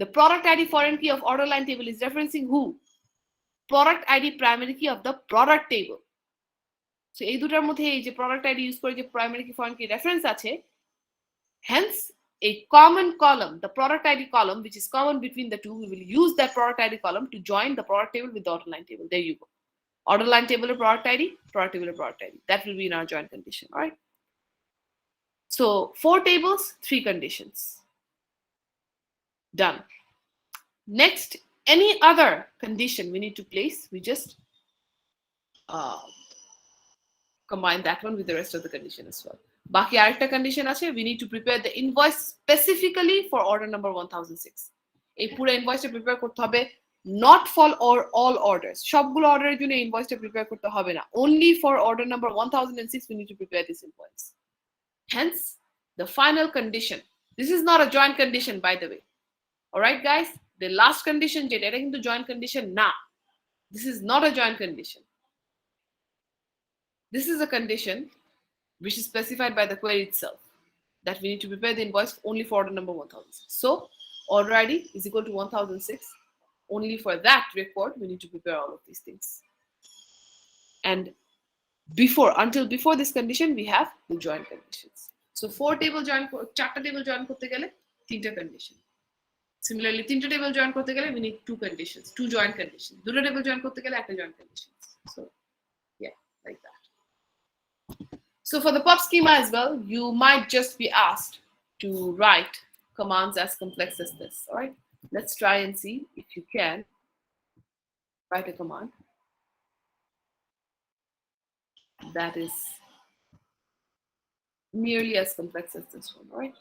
Speaker 1: The product ID foreign key of order line table is referencing who? Product ID primary key of the product table. So এই দুটার মধ্যে এই যে product ID use করে যে primary key foreign key reference আছে, hence a common column, the product ID column, which is common between the two, we will use that product ID column to join the product table with the order line table. There you go. Order line table or product ID, product table or product ID. That will be in our join condition, all right? So 4 tables, 3 conditions. Done. Next, any other condition we need to place, we just combine that one with the rest of the condition as well. Baki arekta condition ache, we need to prepare the invoice specifically for order number 1006. এই পুরো ইনভয়েসটা prepare করতে হবে not for all orders. সবগুলো অর্ডারের জন্য ইনভয়েসটা prepare করতে হবে না. Only for order number 1006 we need to prepare this invoice. Hence, the final condition. This is not a joint condition, by the way. All right, guys? The last condition, যেটা এটা কিন্তু joint condition না. This is not a joint condition. This is a condition which is specified by the query itself, that we need to prepare the invoice only for order number 1006. So, order ID is equal to 1006. Only for that record, we need to prepare all of these things. And until before this condition, we have the join conditions. So 4 table join, 4 table join korte gele 3 condition. Similarly, 3 table join korte gele we need 2 conditions, 2 join conditions. 2 table join korte gele 1 join conditions. So yeah, like that. So for the pub schema as well, you might just be asked to write commands as complex as this, all right? Let's try and see if you can write a command that is nearly as complex as this one, all right?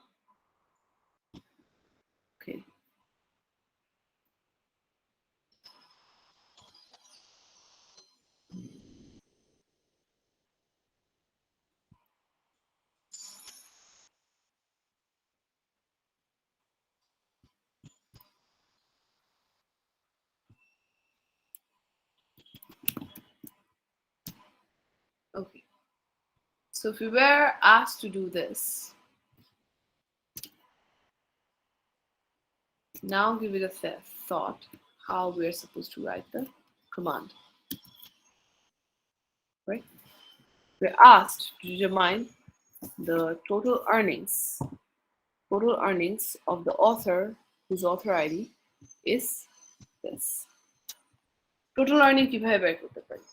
Speaker 1: Okay. Okay. So if we were asked to do this, now give it a thought how we're supposed to write the command. Right? We're asked to determine the total earnings of the author whose author ID is this. Total earning কিভাবে বের করতে পারি?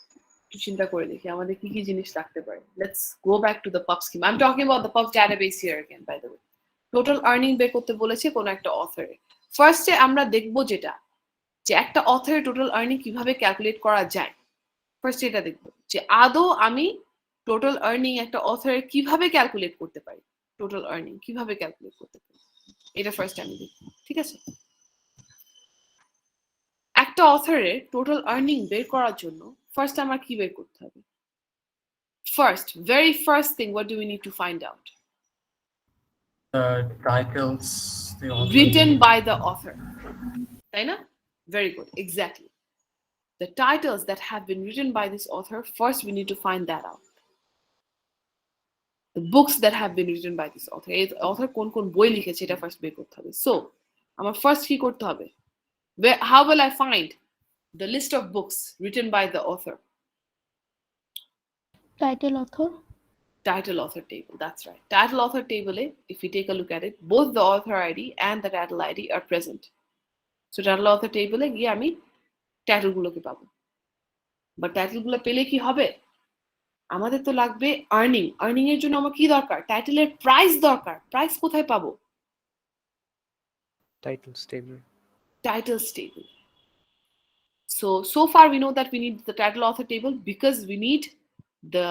Speaker 1: একটু চিন্তা করে দেখি আমাদের কি কি জিনিস লাগতে পারে. Let's go back to the pub scheme. I'm talking about the pub database here again, by the way. Total earning বের করতে বলেছে কোন একটা অথরে. ফার্স্টে আমরা দেখব যেটা যে একটা অথরের টোটাল আর্নিং কিভাবে ক্যালকুলেট করা যায়. ফার্স্ট এটা দেখব যে আদৌ আমি টোটাল আর্নিং একটা অথরের কিভাবে ক্যালকুলেট করতে পারি. টোটাল আর্নিং কিভাবে ক্যালকুলেট করতে পারি এটা ফার্স্ট আমি দেখব. ঠিক আছে? একটা অথরের টোটাল আর্নিং বের করার জন্য ফার্স্ট আমার কি বের করতে হবে? Very first thing, what do we need to find out?
Speaker 4: The titles, the author.
Speaker 1: Written by the author. Right? Very good, exactly. The titles that have been written by this author, first we need to find that out. The books that have been written by this author. এই author কোন বই লিখেছে এটা first বের করতে হবে. So, আমার first কি করতে হবে? How will I find the list of books written by the author?
Speaker 6: Title author.
Speaker 1: Title author table, that's right. Title author table, if we take a look at it, both the author ID and the title ID are present. So title author table গিয়ে আমি title গুলোকে পাবো. But title গুলো পেলে কি হবে? আমাদের তো লাগবে আর্নিং এর জন্য আমার কি দরকার? টাইটেলের প্রাইস দরকার. প্রাইস কোথায় পাবো?
Speaker 5: Titles table.
Speaker 1: Titles table. So far we know that we need the title author table because we need the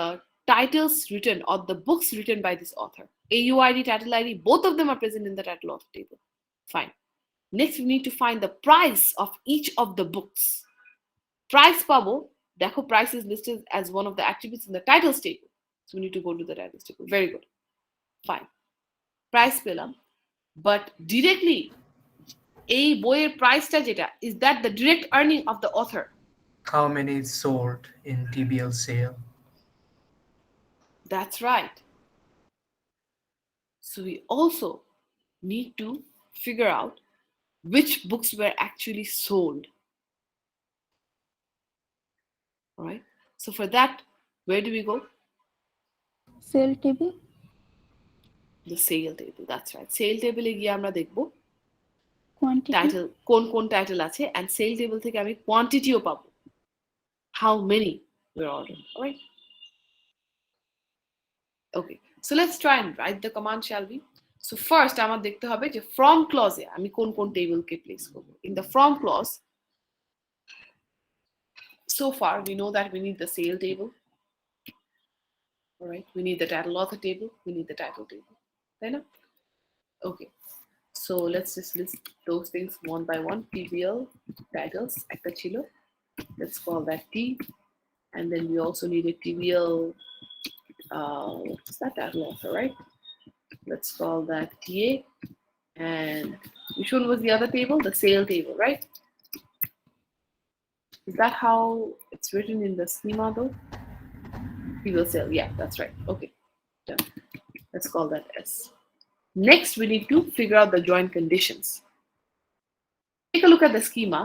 Speaker 1: titles written or the books written by this author. AUID, title ID, both of them are present in the title author table. Fine. Next, we need to find the price of each of the books. Price pabo, dekho price is listed as one of the attributes in the titles table. So we need to go to the titles table. Very good. Fine. Price pelam. But directly, এই বইয়ের প্রাইসটা যেটা, is that the direct earning of the author?
Speaker 4: How many sold in TBL sale?
Speaker 1: That's right. So we also need to figure out which books were actually sold. All right. So for that, where do we go?
Speaker 6: Sale table.
Speaker 1: The sale table, that's right. Sale table গিয়ে আমরা দেখব
Speaker 6: Quantity.
Speaker 1: Title কোন কোন title আছে, and sale table থেকে আমি কোয়ান্টিটিও পাবো, how many we're ordering, all right? Okay, so let's try and write the command, shall we? So first আমার দেখতে হবে যে from clause এ আমি কোন কোন টেবিলকে প্লেস করব. In the from clause, so far we know that we need the sale table, all right? We need the title author table, we need the title table, তাই না? Okay, so let's just list those things one by one. PBL titles একটা ছিল, let's call that T, and then we also need a TBL what's that title author, right? Let's call that TA. And which one was the other table? The sale table, right? Is that how it's written in the schema though? PBL sale, yeah, that's right. Okay, done. Let's call that S. Next, we need to figure out the join conditions. Take a look at the schema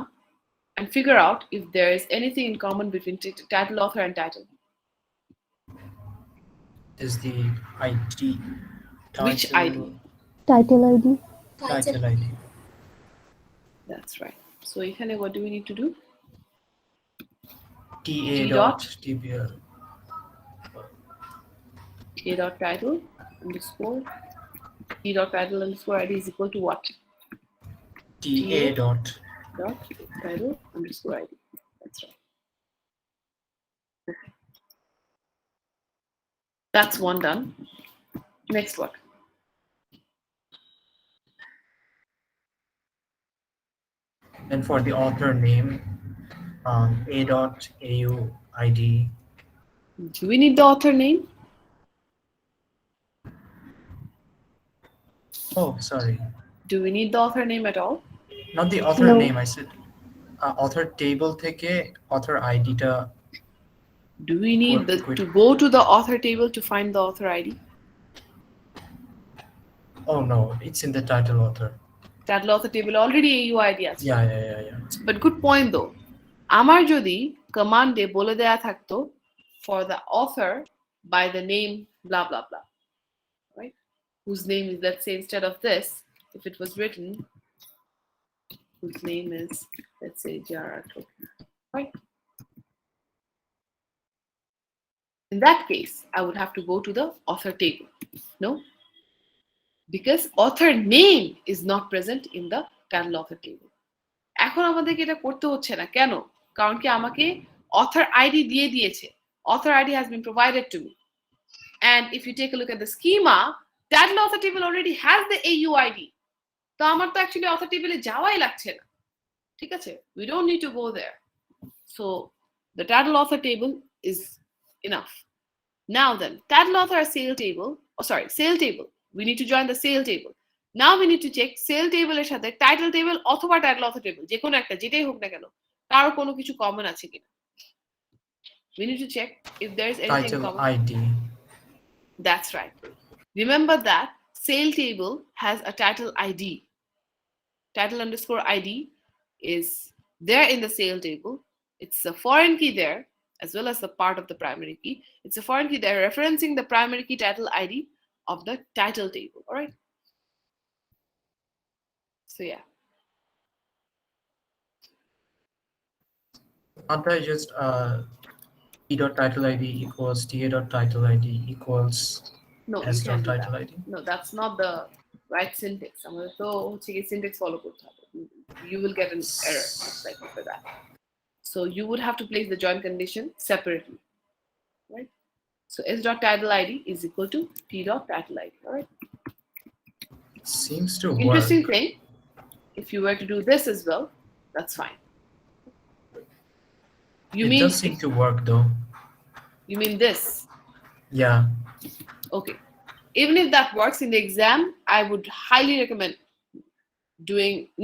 Speaker 1: and figure out if there is anything in common between title author and title.
Speaker 4: Is the ID.
Speaker 1: Which ID?
Speaker 6: Title ID.
Speaker 4: Title ID.
Speaker 1: That's right. So ekhane what do we need to do?
Speaker 4: TA
Speaker 1: T
Speaker 4: dot TBL.
Speaker 1: T dot title underscore T dot title underscore ID is equal to what?
Speaker 4: TA dot
Speaker 1: Dot title underscore ID. That's right. Okay. That's one done. Next what?
Speaker 4: and for the author name, A dot AU ID.
Speaker 1: Do we need the author name?
Speaker 4: Oh, sorry,
Speaker 1: Do we need the author name at all?
Speaker 4: not the author
Speaker 6: No.
Speaker 4: name. I said author table থেকে author ID টা.
Speaker 1: Do we need to go to the author table to find the author ID?
Speaker 4: Oh no, it's in the title author.
Speaker 1: Title author table already AU ID আছে.
Speaker 4: Yeah.
Speaker 1: But good point though. আমার যদি command-এ বলে দেয়া থাকতো for the author by the name blah blah blah, right? Whose name is, let's say, instead of this, if it was written, whose name is, let's say, J.R.R. Tolkien, right? In that case, I would have to go to the author table. No? Because author name is not present in the title author table. এখন আমাদেরকে এটা করতে হচ্ছে না, কেন? কারণ কি আমাকে author ID দিয়ে দিয়েছে. Author ID has been provided to me. And if you take a look at the schema, title author table already has the AU ID. তো আমার তো actually author table এ যাওয়াই লাগছে না। ঠিক আছে? We don't need to go there. So the title author table is enough. Now then, title author or sale table, sale table. We need to join the sale table. Now we need to check sale table এর সাথে title table অথবা title author table, যে কোনো একটা, যেটাই হোক না কেন, তার কোনো কিছু কমন আছে কিনা. We need to check if there is anything
Speaker 4: Title
Speaker 1: common.
Speaker 4: ID.
Speaker 1: That's right. Remember that sale table has a title ID. Title underscore ID is there in the sale table. It's a foreign key there, as well as the part of the primary key. It's a foreign key there referencing the primary key title ID of the title table, all right? So yeah.
Speaker 4: Can't I just T dot title ID equals TA dot title ID equals
Speaker 1: No,
Speaker 4: S
Speaker 1: you
Speaker 4: dot
Speaker 1: can't do
Speaker 4: title
Speaker 1: that.
Speaker 4: ID?
Speaker 1: No, that's not the right syntax. So syntax follow করতে হবে. You will get an error like for that. So you would have to place the join condition separately, right? So S dot title ID is equal to T dot title ID, all right?
Speaker 4: Seems to work.
Speaker 1: Interesting thing, if you were to do this as well, that's fine. You
Speaker 4: It
Speaker 1: mean
Speaker 4: does seem to work though.
Speaker 1: you mean this?
Speaker 4: Yeah.
Speaker 1: Okay. Even if that works in the exam, I would highly recommend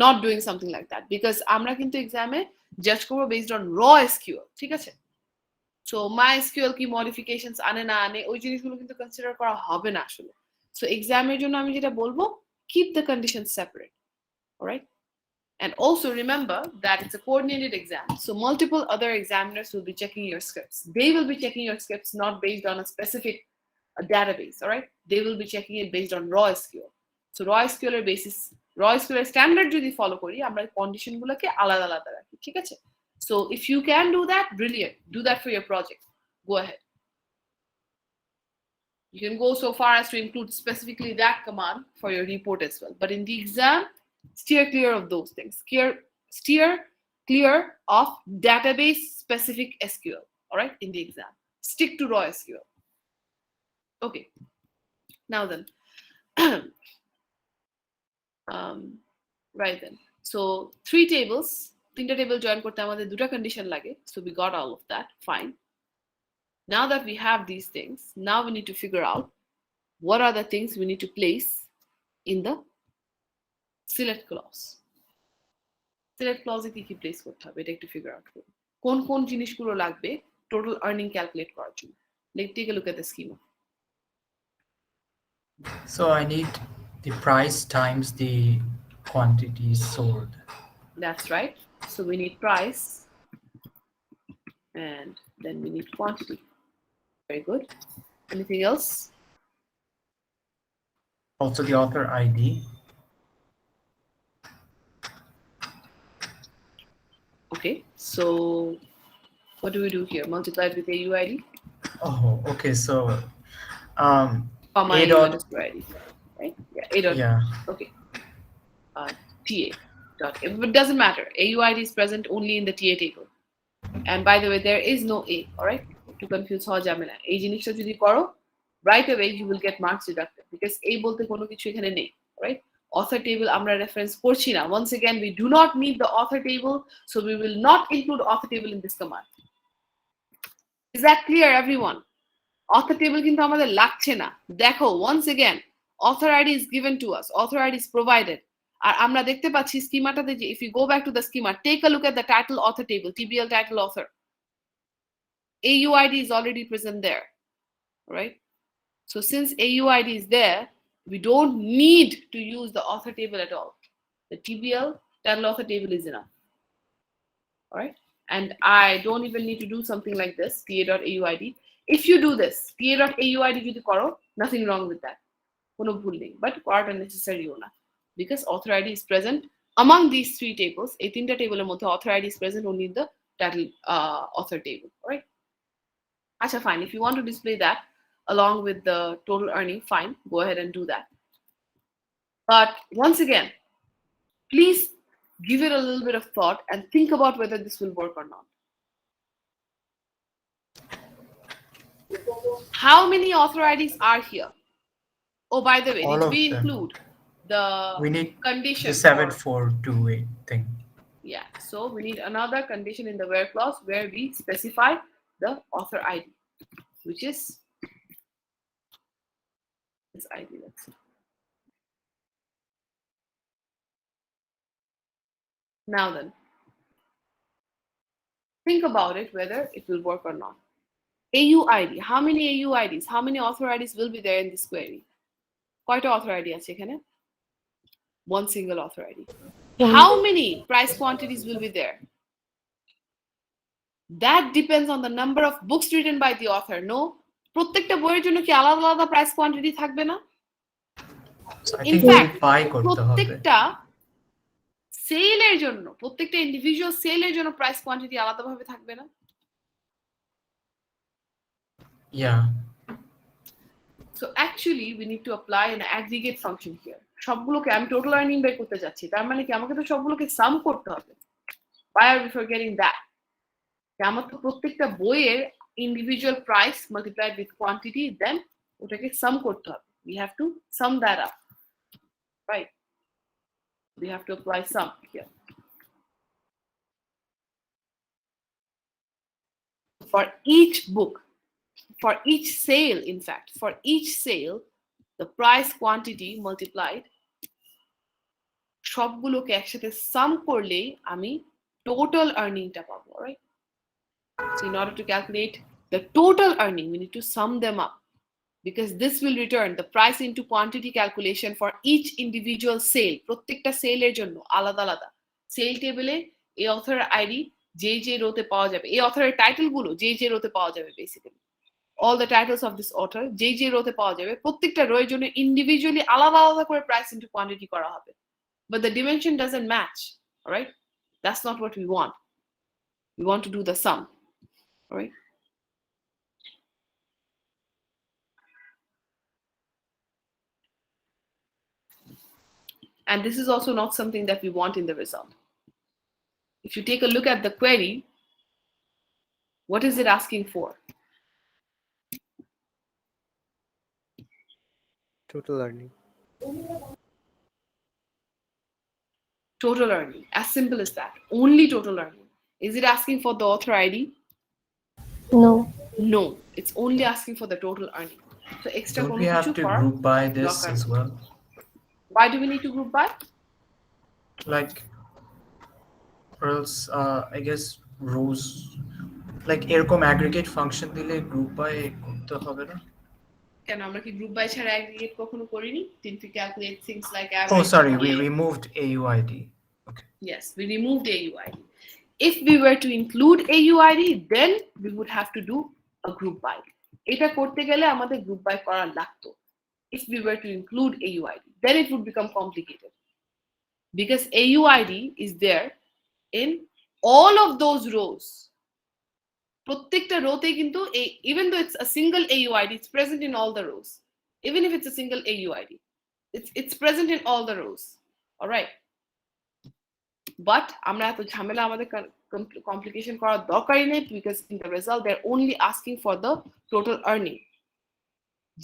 Speaker 1: not doing something like that, because আমরা কিন্তু এক্সামে জাজ করব based on raw SQL, ঠিক আছে? So MySQL কি modifications আনে না আনে ওই জিনিসগুলো কিন্তু কনসিডার করা হবে না আসলে. So এক্সামের জন্য আমি যেটা বলবো, keep the conditions separate, all right? And also remember that it's a coordinated exam, so multiple other examiners will be checking your scripts. They will be checking your scripts not based on a specific a database, all right? They will be checking it based on raw SQL. So raw SQL এর basis, raw SQL এর standard যদি follow করি, আমরা condition গুলোকে আলাদা আলাদা রাখি, ঠিক আছে? So if you can do that, brilliant. Do that for your project. Go ahead. You can go so far as to include specifically that command for your report as well. But in the exam, steer clear of those things. Steer clear of database specific SQL, all right, in the exam. Stick to raw SQL. Okay. Now then, right then. So 3 tables, 3 table join korte amader 2 condition lage. So we got all of that, fine. Now that we have these things, now we need to figure out what are the things we need to place in the select clause. Select clause কি কি place করতে হবে এটা একটু figure out করুন। কোন কোন জিনিসগুলো লাগবে total earning calculate করার জন্য। Let's take a look at the schema.
Speaker 4: So I need the price times the quantity sold.
Speaker 1: That's right. So we need price and then we need quantity. Very good. Anything else?
Speaker 4: Also the author ID.
Speaker 1: Okay. So what do we do here? Multiply it with AUID?
Speaker 4: Oh, okay. So
Speaker 1: Comma
Speaker 4: A
Speaker 1: AUID
Speaker 4: dot,
Speaker 1: ID, right? Yeah, A dot.
Speaker 4: yeah.
Speaker 1: Okay. TA dot. It doesn't matter. AUID is present only in the TA table. And by the way, there is no A, all right? To confuse হওয়া যাবে না। এই জিনিসটা যদি করো, right away you will get marks deducted because A বলতে কোনো কিছু এখানে নেই, right? Author table আমরা reference করছি না। Once again, we do not need the author table, so we will not include author table in this command. Is that clear, everyone? Author table কিন্তু আমাদের লাগছে না। দেখো, once again, author ID is given to us. Author ID is provided. আর আমরা দেখতে পাচ্ছি স্কিমাটাতে যে if you go back to the schema, take a look at the title author table, TBL title author. AUID is already present there, right? So since AUID is there, we don't need to use the author table at all. The TBL title author table is enough, all right? And I don't even need to do something like this, TA.AUID. If you do this, TA.AUID যদি করো, nothing wrong with that. কোনো ভুল নেই, but করাটা necessary না. Because author ID is present among these 3 tables. এই 3টা টেবিলের মধ্যে author ID is present only in the title author table, all right? Acha, fine. If you want to display that along with the total earning, fine, go ahead and do that. But once again, please give it a little bit of thought and think about whether this will work or not. How many author IDs are here? Oh, by the way,
Speaker 4: All
Speaker 1: did
Speaker 4: of
Speaker 1: we
Speaker 4: them.
Speaker 1: include the
Speaker 4: We need
Speaker 1: condition?
Speaker 4: the 7428 thing.
Speaker 1: Yeah, so we need another condition in the where clause where we specify the author ID, which is this ID. Let's see. Now then, think about it whether it will work or not. AUID. How many AUIDs? How many author IDs will be there in this query? কয়টা author ID আছে এখানে? One single author ID. How many price quantities will be there? That depends on the number of books written by the author. No? প্রত্যেকটা বইয়ের জন্য কি আলাদা আলাদা price quantity থাকবে না?
Speaker 4: So I
Speaker 1: In
Speaker 4: think
Speaker 1: fact,
Speaker 4: buy করতে হবে।
Speaker 1: প্রত্যেকটা সেলের জন্য, প্রত্যেকটা ইন্ডিভিজুয়াল সেলের জন্য প্রাইস কোয়ান্টিটি আলাদাভাবে থাকবে না?
Speaker 4: Yeah.
Speaker 1: So actually we need to apply an aggregate function here. সবগুলোকে আমি টোটাল আর্নিং বের করতে যাচ্ছি, তার মানে কি আমাকে তো সবগুলোকে সাম করতে হবে। Why are we forgetting that? আমার তো প্রত্যেকটা বইয়ের individual price multiplied with quantity, then ওটাকে সাম করতে হবে। We have to sum that up, right? We have to apply sum here. For each book, for each sale, in fact, for each sale, the price quantity multiplied সবগুলোকে একসাথে সাম করলেই আমি total আর্নিংটা পাবো, right? So in order to calculate the total earning, we need to sum them up because this will return the price into quantity calculation for each individual sale. প্রত্যেকটা সেলের জন্য আলাদা আলাদা সেল টেবিলে এই অথর আইডি যে রোতে পাওয়া যাবে, এই অথরের টাইটেল গুলো যে রোতে পাওয়া যাবে basically. all the titles of this author যে রোতে পাওয়া যাবে প্রত্যেকটা রোয়ের জন্য ইন্ডিভিজুয়ালি আলাদা আলাদা করে প্রাইস ইনটু কোয়ান্টিটি করা হবে, but the dimension doesn't match. All right, that's not what we want. We want to do the sum. All right. And this is also not something that we want in the result. If you take a look at the query, what is it asking for?
Speaker 5: Total earning.
Speaker 1: Total earning, as simple as that. Only total earning. Is it asking for the author ID?
Speaker 6: No.
Speaker 1: No, it's only asking for the total earning. So extra
Speaker 4: Don't we have to group by this as well?
Speaker 1: Why do we need to group by?
Speaker 4: Like, or else, I guess rows, like এরকম aggregate function দিলে group by করতে হবে না?
Speaker 1: কেন আমরা কি group by ছাড়া aggregate কখনো করিনি? Didn't we calculate things like
Speaker 4: Oh,
Speaker 1: average?
Speaker 4: sorry, we removed AUID. Okay.
Speaker 1: Yes, we removed AUID. If we were to include AUID, then we would have to do a group by. এটা করতে গেলে আমাদের group by করা লাগতো. If we were to include AUID, then it would become complicated. Because AUID is there in all of those rows. প্রত্যেকটা রোতে কিন্তু even though it's a single AUID, it's present in all the rows. Even if it's a single AUID, it's present in all the rows. All right. But আমরা এত ঝামেলা আমাদের complication করার দরকারই নেই, because in the result they're only asking for the total earning.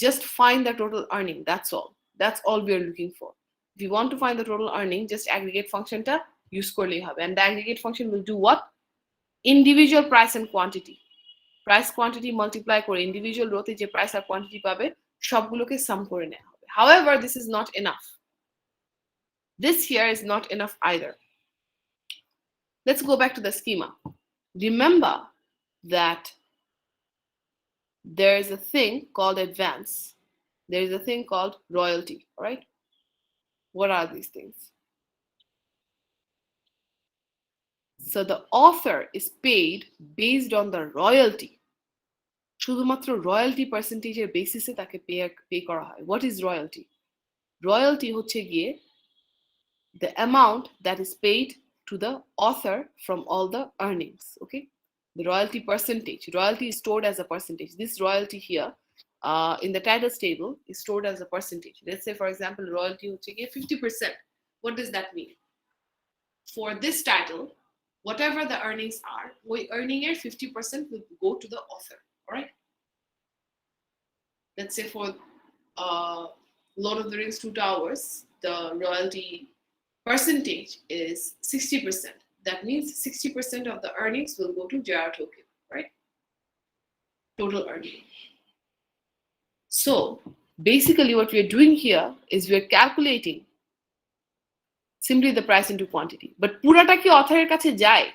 Speaker 1: Just find the total earning. That's all. That's all we are looking for. If you want to find the total earning, just aggregate function ta use করলেই হবে, and the aggregate function will do what? Individual price and quantity. Price quantity multiply করে individual রোতে যে price আর quantity পাবে সবগুলোকে sum করে নেওয়া হবে. However, this is not enough. This here is not enough either. Let's go back to the schema. Remember that there is a thing called advance. There is a thing called royalty. All right. What are these things? So the author is paid based on the royalty. শুধুমাত্র royalty percentage এর বেসিসে তাকে pay করা হয়. What is royalty? Royalty হচ্ছে গিয়ে the amount that is paid to the author from all the earnings. Okay. The royalty percentage. Royalty is stored as a percentage. This royalty here in the titles table is stored as a percentage. Let's say, for example, royalty হচ্ছে গিয়ে 50%. What does that mean? For this title, whatever the earnings are, ওই earning এর 50% will go to the author. All right. Let's say for Lord of the Rings 2 Towers, the royalty percentage is 60%. That means 60% of the earnings will go to J.R. Tolkien, right? Total earning. So basically what we're doing here is we're calculating simply the price into quantity. But পুরাটা কি author-এর কাছে যায়?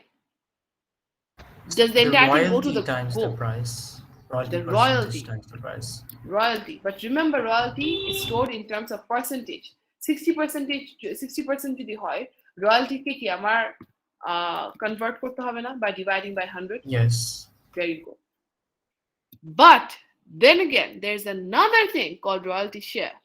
Speaker 1: Does the entire thing go to the
Speaker 4: times the price?
Speaker 1: The royalty
Speaker 4: times the price.
Speaker 1: Royalty. But remember, royalty is stored in terms of percentage. 60% যদি হয়, royalty কে কি আমার convert করতে হবে না by dividing by 100?
Speaker 4: Yes.
Speaker 1: There you go. But then again, there's another thing called royalty share.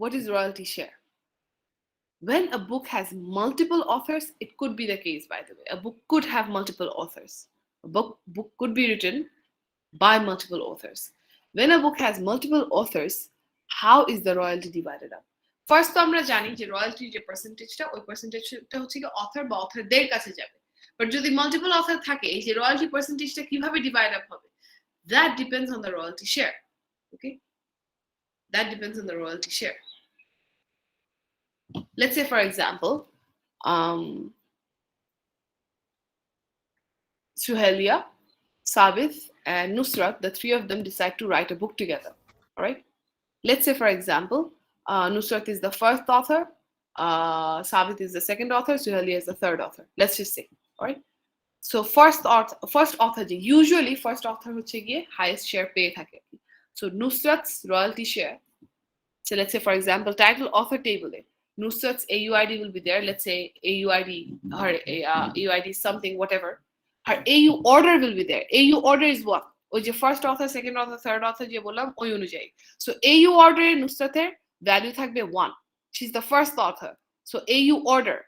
Speaker 1: What is royalty share? When a book has multiple authors, it could be the case, by the way. A book could have multiple authors. A book could be written by multiple authors. When a book has multiple authors, how is the royalty divided up? First, তো আমরা জানি যে royalty যে percentageটা, ওই percentageটা হচ্ছে কি author বা authorদের কাছে যাবে. But যদি multiple author থাকে, এই যে royalty percentageটা কিভাবে divide up হবে? That depends on the royalty share. Okay? That depends on the royalty share. Let's say, for example, Suhelia, Sabith, and Nusrat, the three of them decide to write a book together. All right. Let's say, for example, Nusrat is the first author, Sabith is the second author, Suhelia is the third author. Let's just say. All right. So first author, usually first author হচ্ছে গিয়ে highest share পেয়ে থাকে. So Nusrat's royalty share. So let's say, for example, title author table. Nusrat's AUID will be there. Let's say AUID, her AUID is something, whatever. Her AU order will be there. AU order is what? ওই যে first author, second author, third author যে বললাম ওই অনুযায়ী। So AU order এ নুসরাতের value থাকবে 1. She's the first author. So AU order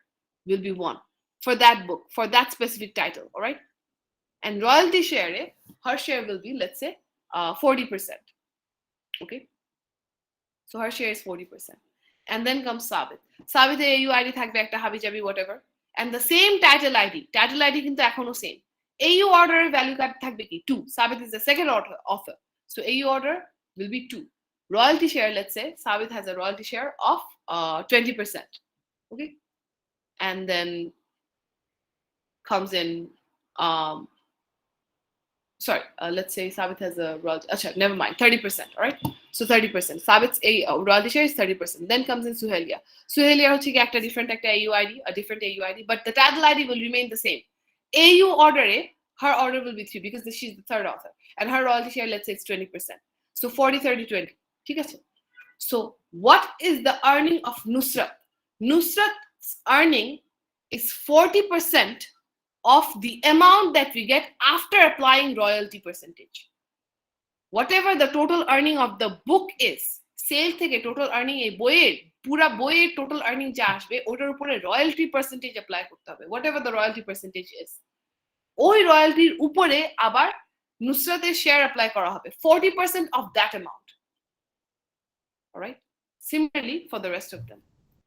Speaker 1: will be 1 for that book, for that specific title, all right? And royalty share, her share will be, let's say, 40%. Okay? So her share is 40%. And then comes Sabit. Sabit AUID থাকবে একটা হাবিজাবি whatever. And the same title ID. Title ID কিন্তু এখনো same. AU order value থাকবে কি 2. Sabit is the second author. So AU order will be 2. Royalty share, let's say, Sabit has a royalty share of 20%. Okay? And then comes in, let's say Sabit has a royalty, never mind, 30%, all right? So 30%. Sabit's royalty share is 30%. Then comes in Suhelia. Suhelia হচ্ছে কি একটা different একটা AUID, a different AUID, but the title ID will remain the same. AU order, her order will be 3 because she's the third author. And her royalty share, let's say it's 20%. So 40, 30, 20. ঠিক আছে? So what is the earning of Nusrat? Nusrat's earning is 40% of the amount that we get after applying royalty percentage. Whatever the total earning of the book is, sale থেকে total earning এই বইয়ের পুরা বইয়ের total earning যা আসবে ওটার উপরে royalty percentage apply করতে হবে, whatever the royalty percentage is. ওই রয়্যালটির উপরে আবার নুসরাতের শেয়ার অ্যাপ্লাই করা হবে 40% of that amount. All right? Similarly for the rest of them.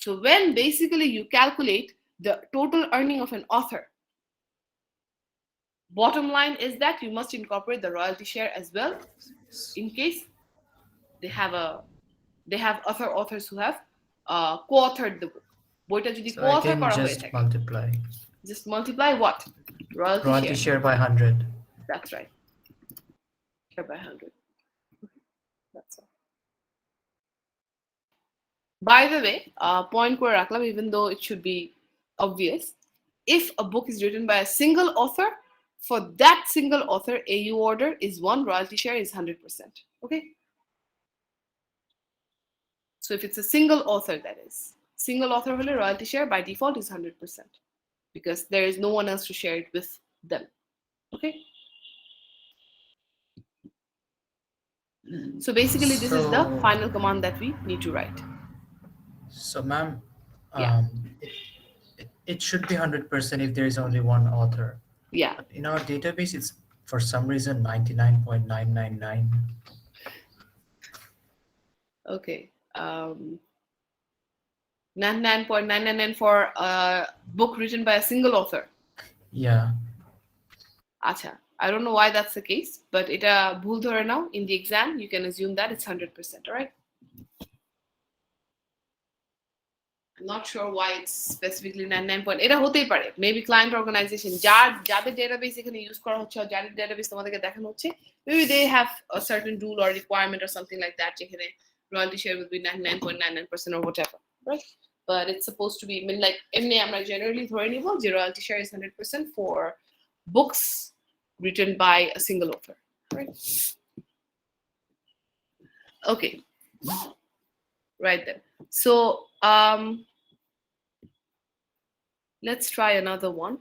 Speaker 1: So when basically you calculate the total earning of an author, bottom line is that you must incorporate the royalty share as well, in case they have other authors who have co-authored the book. বইটা যদি
Speaker 4: So I
Speaker 1: co-author
Speaker 4: can
Speaker 1: করা হয়ে
Speaker 4: just
Speaker 1: থাকে,
Speaker 4: multiply
Speaker 1: just multiply what?
Speaker 4: royalty share by 100.
Speaker 1: That's right. Share by 100. That's all. By the way, point করে রাখলাম, even though it should be obvious, if a book is written by a single author, for that single author, AU order is 1, royalty share is 100%. Okay? So if it's a single author, that is. Single author hole royalty share by default is 100% because there is no one else to share it with them. Okay? So basically, this is the
Speaker 4: So-
Speaker 1: final command that we need to write.
Speaker 4: So ma'am,
Speaker 1: Yeah.
Speaker 4: it should be 100% if there is only one author.
Speaker 1: Yeah.
Speaker 4: But in our database, it's for some reason 99.999.
Speaker 1: Okay. 99.999 for a book written by a single author.
Speaker 4: Yeah.
Speaker 1: Acha. I don't know why that's the case, but এটা ভুল ধরে নাও. In the exam, you can assume that it's 100%, all right? I'm not sure why it's specifically 99. এটা হতেই পারে, maybe client organization যাদের database এখানে use করা হচ্ছে আর যাদের database তোমাদেরকে দেখানো হচ্ছে, maybe they have a certain rule or requirement or something like that যেখানে royalty share will be 99.99% or whatever, right? But it's supposed to be, I mean, like এমনি আমরা generally ধরে নিব যে royalty share is 100% for books written by a single author, right? Okay. Right then. So let's try another one.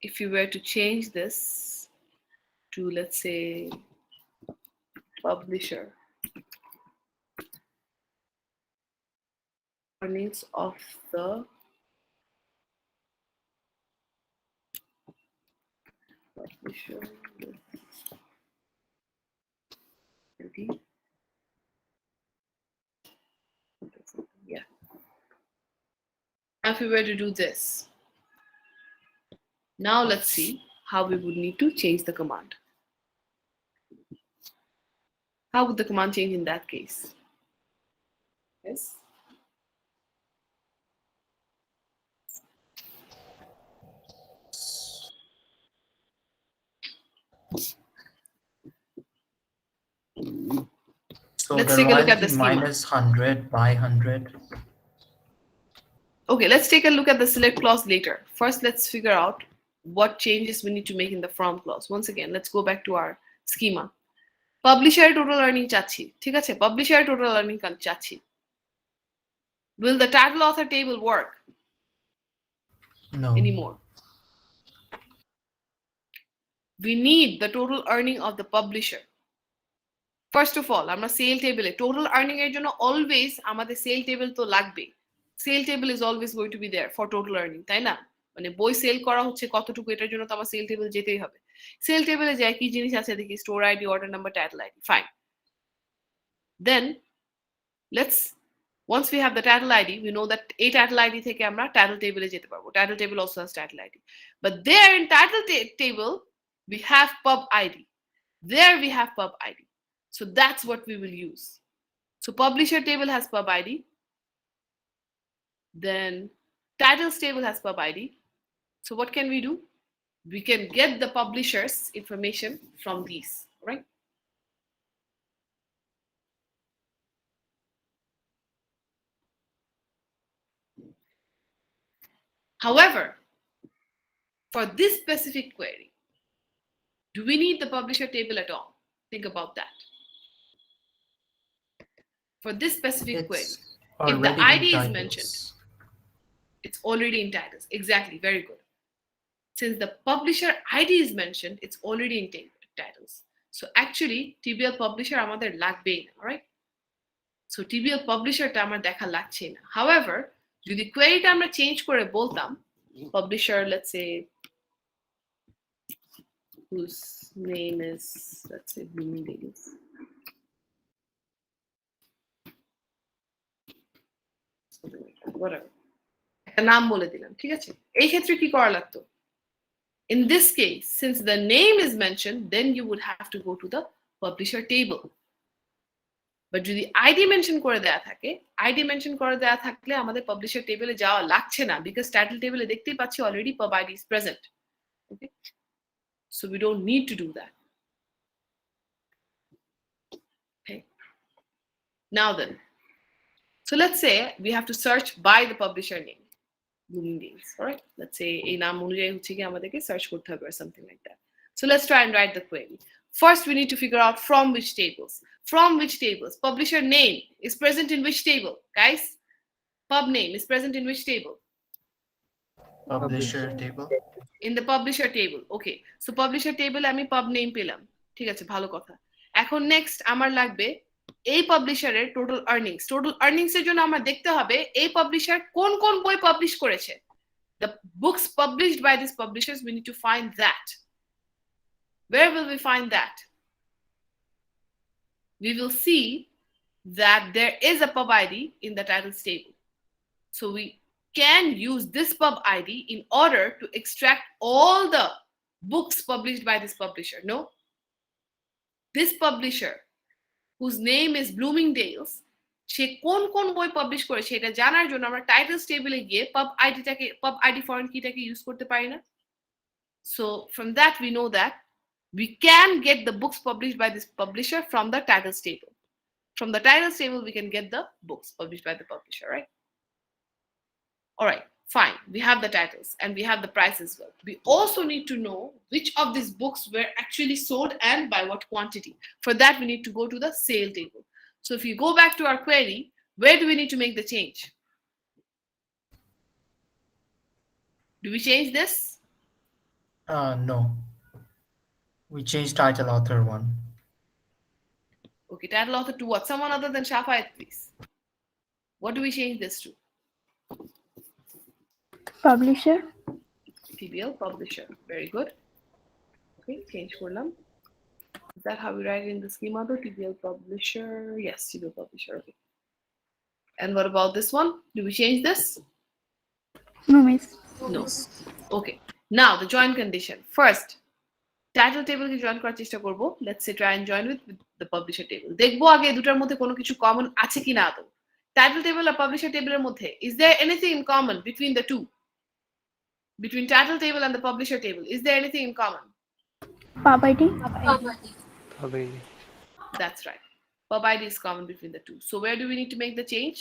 Speaker 1: If you were to change this to, let's say, publisher, earnings of the publisher. Yeah. Now if we were to do this, now let's see how we would need to change the command. How would the command change in that case? Yes.
Speaker 4: So
Speaker 1: Let's
Speaker 4: the
Speaker 1: take a look at
Speaker 4: royalty
Speaker 1: the schema.
Speaker 4: minus 100 by 100.
Speaker 1: Okay, let's take a look at the select clause later. First, let's figure out what changes we need to make in the from clause. Once again, let's go back to our schema. Publisher total earning চাচ্ছি, ঠিক আছে, publisher total earning চাচ্ছি। Will the title author table work
Speaker 4: No.
Speaker 1: anymore? We need the total earning of the publisher. First of all, আমরা sale টেবিলে total earning এর জন্য always আমাদের sale table তো লাগবে। Sale table is always going to be there for total earning, তাই না? মানে বই সেল করা হচ্ছে কতটুকু, এটার জন্য তো আমার সেল টেবিল যেতেই হবে। সেল টেবিলে যায় কি জিনিস আছে দেখি, store ID, order number, title ID, fine. Then let's once we have the title ID, we know that a title ID থেকে আমরা title table এ যেতে পারবো। Title table also has title ID, but there in title table we have pub ID. There we have pub ID, so that's what we will use. So publisher table has pub ID, then titles table has pub ID. So what can we do? We can get the publisher's information from these, right? However, for this specific query, do we need the publisher table at all? Think about that. For this specific query, if the
Speaker 4: Already in
Speaker 1: ID is
Speaker 4: titles.
Speaker 1: mentioned, it's already in titles. Exactly, very good. Since the publisher ID is mentioned, it's already in titles. So actually, TBL publisher আমাদের লাগবেই না, right? So TBL publisher টা আমার দেখা লাগছে না। However, যদি queryটা আমরা change করে বলতাম, publisher, let's say, whose name is, let's say, Blooming Dailies. Something like that, whatever. একটা নাম বলে দিলাম, ঠিক আছে? এই ক্ষেত্রে কি করা লাগতো? In this case, since the name is mentioned, then you would have to go to the publisher table. But যদি ID mention করে দেয়া থাকে, ID mention করে দেয়া থাকলে আমাদের publisher table এ যাওয়া লাগছে না, because title table এ দেখতেই পাচ্ছি already pub ID is present. Okay? So we don't need to do that. Okay. Now then, so let's say we have to search by the publisher name. Blooming Dailies, all right? Let's say এই নাম অনুযায়ী হচ্ছে কি আমাদেরকে search করতে হবে or something like that. So let's try and write the query. First, we need to figure out from which tables. From which tables? Publisher name is present in which table, guys? Pub name is present in which table?
Speaker 4: Publisher table.
Speaker 1: In the publisher table. Okay. So publisher table আমি pub name পেলাম। ঠিক আছে, ভালো কথা। এখন next আমার লাগবে এই পাবলিশারের টোটাল আর্নিংস। টোটাল আর্নিংস এর জন্য আমরা দেখতে হবে এই পাবলিশার কোন কোন বই পাবলিশ করেছে। The books published by these publishers, we need to find that. Where will we find that? We will see that there is a pub ID in the titles table. So we can use this pub ID in order to extract all the books published by this publisher. No? This publisher, whose name is Blooming Dailies, সে কোন কোন বই publish করেছে এটা জানার জন্য আমরা titles টেবিলে গিয়ে pub ID ফরেন কিটাকে ইউজ করতে পারি না? So from that we know that we can get the books published by this publisher from the titles table. From the titles table we can get the books published by the publisher, right? All right, fine. We have the titles and we have the price as well. We also need to know which of these books were actually sold and by what quantity. For that, we need to go to the sale table. So if you go back to our query, where do we need to make the change? Do we change this?
Speaker 4: No. We changed title author one.
Speaker 1: Okay, title author to what? Someone other than Shafayat, please. What do we change this to?
Speaker 6: Publisher.
Speaker 1: TBL publisher. Very good. Okay, change করলাম. Is that how we write it in the schema though? TBL publisher. Yes, TBL publisher. Okay. And what about this one? Do we change this?
Speaker 6: No, miss.
Speaker 1: No. Okay. Now the join condition. First, title table K join করার চেষ্টা করব. Let's say try and join with the publisher table. দেখবো আগে দুটার মধ্যে কোনো কিছু common আছে কিনা আদৌ। Title table আর publisher table এর মধ্যে is there anything in common between the two? Between title table and the publisher table, is there anything in common?
Speaker 6: Pub ID.
Speaker 5: Probably.
Speaker 1: That's right. Pub ID is common between the two. So where do we need to make the change?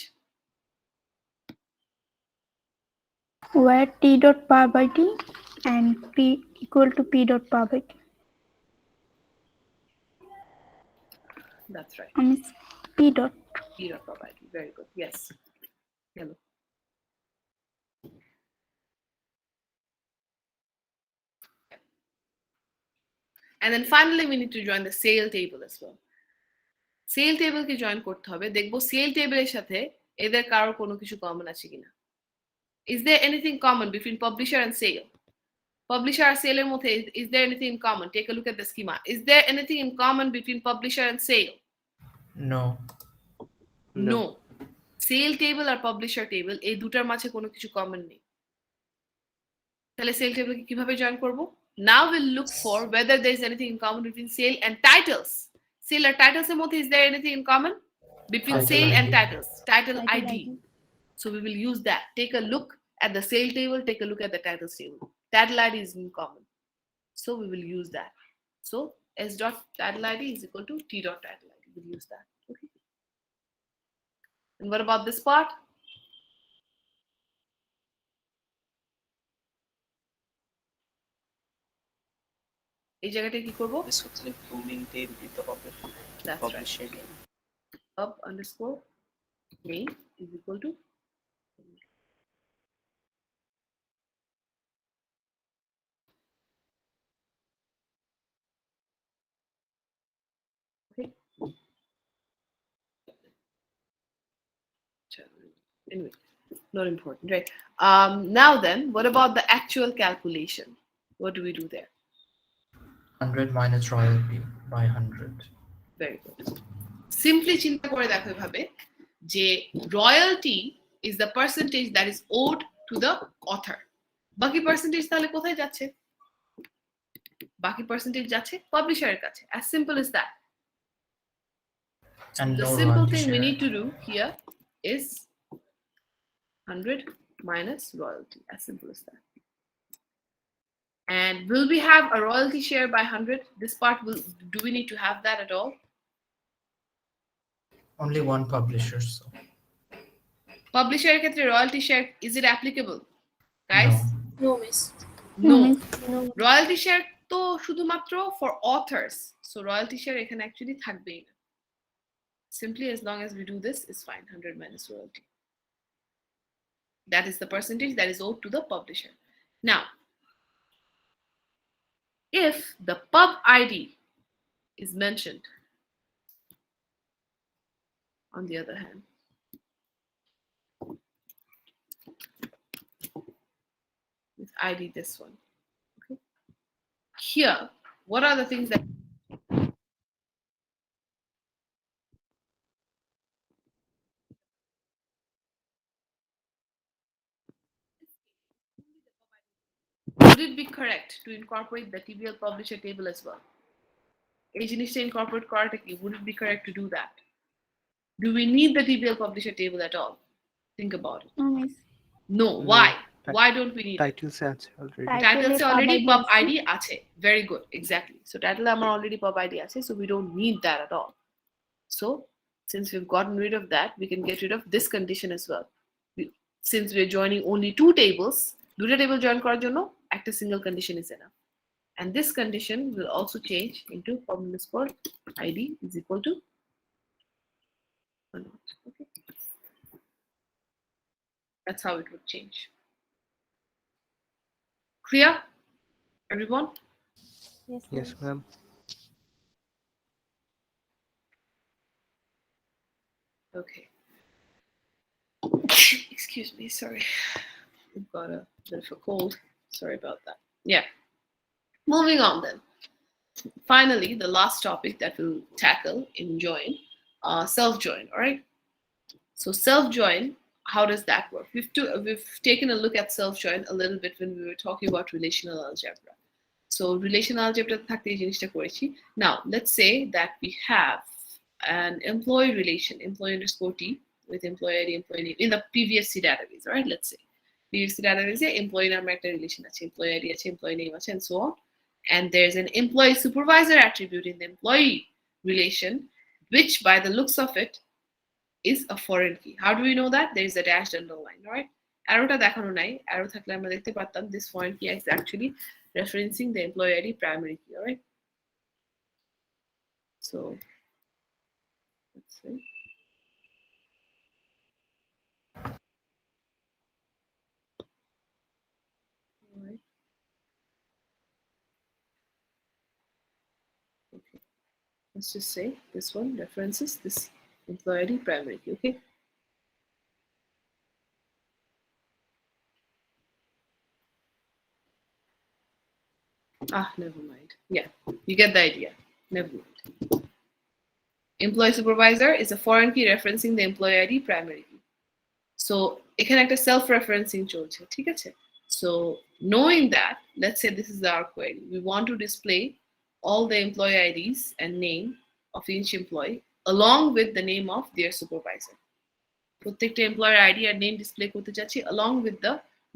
Speaker 6: Where T dot pub ID and P equal to P dot pub ID.
Speaker 1: That's right.
Speaker 6: Miss P dot.
Speaker 1: P dot pub ID. Very good. Yes. Hello. And then finally we need to join the sale table as well. Sale টেবিলকে join করতে হবে, দেখবো sell টেবিলের সাথে এদের কারোর কোনো কিছু কমন আছে কিনা। Is there anything common between publisher and sale? Publisher আর সেলের মধ্যে is there anything in common? Take a look at the schema. Is there anything in common between publisher and sale?
Speaker 4: No.
Speaker 1: No. Sale table আর publisher table এই দুটার মাঝে কোনো কিছু common নেই। তাহলে সেল টেবিলকে কিভাবে জয়েন করব? Now we'll look for whether there is anything in common between sale and titles. Sale or titles এর মধ্যে is there anything in common between
Speaker 4: Title
Speaker 1: sale and
Speaker 4: ID.
Speaker 1: titles? Title
Speaker 6: Title
Speaker 1: ID.
Speaker 6: ID.
Speaker 1: So we will use that. Take a look at the sale table, take a look at the titles table. Title ID is in common. So we will use that. So S dot title ID is equal to T dot title ID. We'll use that. Okay. And what about this part? এই জায়গাটা কি করব? That's right. Pub underscore main is equal to okay. Anyway, not important, right? Now then, what about the actual calculation? What do we do there?
Speaker 4: 100 minus royalty by 100.
Speaker 1: Very good. Simply চিন্তা করে দেখো এভাবে যে royalty is the percentage that is owed to the author. বাকি percentage তাহলে কোথায় যাচ্ছে? বাকি পার্সেন্টেজ যাচ্ছে পাবলিশারের কাছে. As simple as that.
Speaker 4: And
Speaker 1: The
Speaker 4: no
Speaker 1: simple
Speaker 4: royalty
Speaker 1: thing we
Speaker 4: share.
Speaker 1: need to do here is 100 minus royalty. As simple as that. And will we have a royalty share by 100? This part will. Do we need to have that at all?
Speaker 4: Only one publisher, so
Speaker 1: Publisher ক্ষেত্রে royalty share, is it applicable? Guys?
Speaker 4: no.
Speaker 2: No, miss.
Speaker 1: No.
Speaker 6: No.
Speaker 1: Royalty share তো শুধুমাত্র for authors. So royalty share এখানে actually থাকবেই না. Simply as long as we do this is fine. 100 minus royalty. That is the percentage that is owed to the publisher. Now, if the pub ID is mentioned, on the other hand, with ID this one, okay? Here, what are the things that would it be correct to incorporate the TBL publisher table as well? এই জিনিসটা incorporate করাটা কি? Would it be correct to do that? Do we need the TBL publisher table at all? Think about it.
Speaker 6: No, miss.
Speaker 1: No. Why? Why don't we need it?
Speaker 5: টাইটেলসে আছে already
Speaker 1: Title
Speaker 6: Title
Speaker 1: already
Speaker 6: pub
Speaker 1: pub
Speaker 6: ID
Speaker 1: ID আছে. Very good. Exactly. So title আমার already pub ID আছে. So we don't need that at all. So since we've gotten rid of that, we can get rid of this condition as well. Since we're joining only two tables, দুটো table join করার জন্য একটা single condition is enough. And this condition will also change into pub underscore ID is equal to 1. Okay. That's how it would change. Clear? Everyone?
Speaker 5: Yes ma'am
Speaker 1: Okay. Excuse me, sorry. I've got a bit of a cold. Sorry about that. Yeah. Moving on then. Finally, the last topic that we'll tackle in join, self-join, all right? So self-join, how does that work? We've taken a look at self-join a little bit when we were talking about relational algebra. So relational algebra থাকতে এই জিনিসটা করেছি. Now, let's say that we have an employee relation, employee underscore T with employee ID, employee name in the PVSC database, all right? Let's say PVSC database employee নামে একটা relation আছে, employee ID আছে, employee name আছে, and so on. And there's an employee supervisor attribute in the employee relation, which by the looks of it is a foreign key. How do we know that? There is a dashed underline, all right? Arrowটা দেখানো নাই, arrow থাকলে আমরা দেখতে পারতাম this foreign key is actually referencing the employee ID primary key, all right? So right? All right. Okay. Let's just say this one references this employee ID primary key, okay? Never mind. Yeah, you get the idea. Never mind. Employee supervisor is a foreign key referencing the employee ID primary key. So এখানে একটা self-referencing চলছে, ঠিক আছে? So knowing that, let's say this is our query. We want to display all the employee IDs and name of each employee along with the name of their supervisor. প্রত্যেকটা employer ID আর name display করতে চাচ্ছি along with the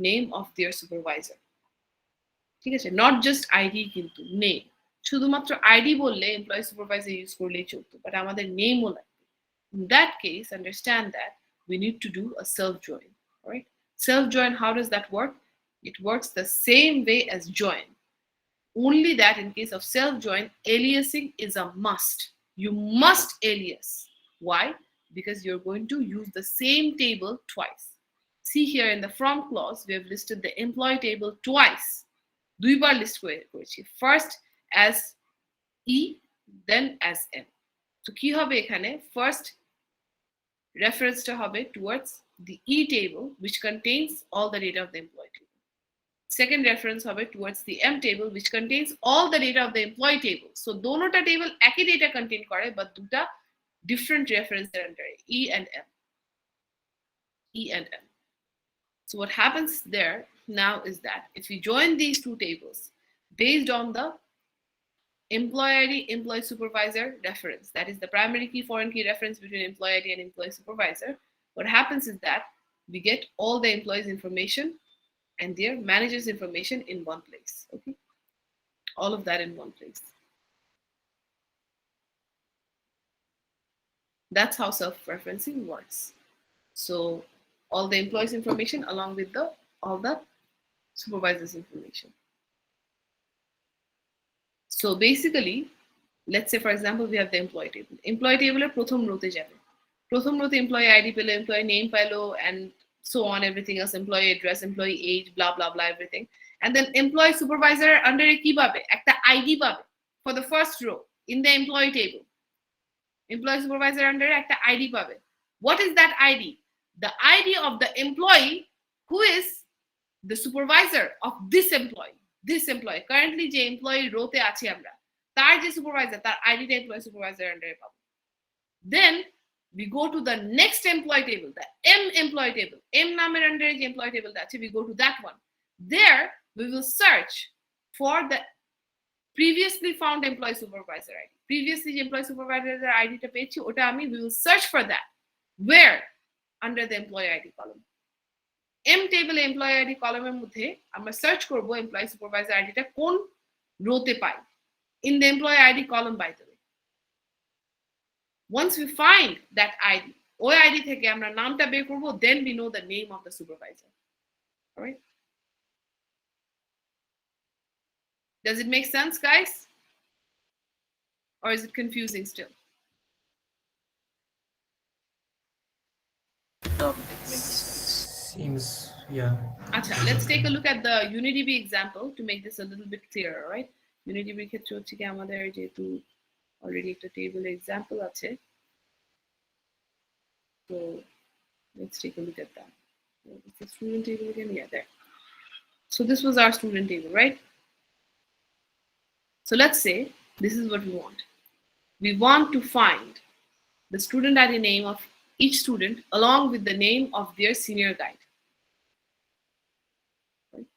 Speaker 1: name of their supervisor. ঠিক আছে? Not just ID কিন্তু name. শুধুমাত্র ID বললে employee supervisor use করলেই চলতো, but আমাদের nameও লাগবে. In that case, understand that we need to do a self join. All right? Self join, how does that work? It works the same way as join. Only that in case of self join, aliasing is a must. You must alias. Why? Because you're going to use the same table twice. See here in the from clause, we have listed the employee table twice. দুইবার list করেছি, first as he then as M. তো কি হবে এখানে, first রেফারেন্সটা হবে towards the E table which contains all the data of the employee table. Second reference হবে towards the M table which contains all the data of the employee table. So দোনোটা table একই data contain করে but দুটা different রেফারেন্সের আন্ডারে E and M. E and M. So what happens there now is that if you join these two tables based on the employee ID, employee supervisor reference, that is the primary key, foreign key reference between employee ID and employee supervisor, what happens is that we get all the employees' information and their manager's information in one place. Okay, all of that in one place. That's how self-referencing works. So all the employees' information along with all the supervisor's information. So basically, let's say for example we have the employee table. Employee table এর প্রথম রোতে যাবে, প্রথম রোতে employee ID পেলো, employee name পেলো, and so on, everything else, employee address, employee age, blah blah blah, everything. And then employee supervisor under কি পাবে, একটা ID পাবে for the first row in the employee table. Employee supervisor under একটা ID পাবে. What is that ID? The ID of the employee who is the supervisor of this employee. This employee currently যে employee রোতে আছি আমরা, তার যে supervisor, তার ID টা employee supervisor under পাবো. Then we go to the next employee table, the M employee table. M নামের under যে employee table আছে, we go to that one. There we will search for the previously found employee supervisor ID. Previously যে employee supervisor ID টা পেয়েছি ওটা আমি we will search for that. Where? Under the employee ID column. M table employee ID কলামের মধ্যে আমরা search করব employee supervisor আইডিটা কোন রোতে পাই in the employee ID column, by the way. Once we find that ID, ওই ID থেকে আমরা নামটা বের করব, then we know the name of the supervisor. All right? Does it make sense, guys? Or is it confusing still?
Speaker 4: Seems, yeah.
Speaker 1: Acha, let's take a look at the UniDB example to make this a little bit clearer, right? UniDB ক্ষেত্রে হচ্ছে কি আমাদের যেহেতু already একটা table example আছে, so let's take a look at that. It's the student table again, yeah, there. So this was our student table, right? So let's say this is what we want. We want to find the student ID name of each student along with the name of their senior guide. Right?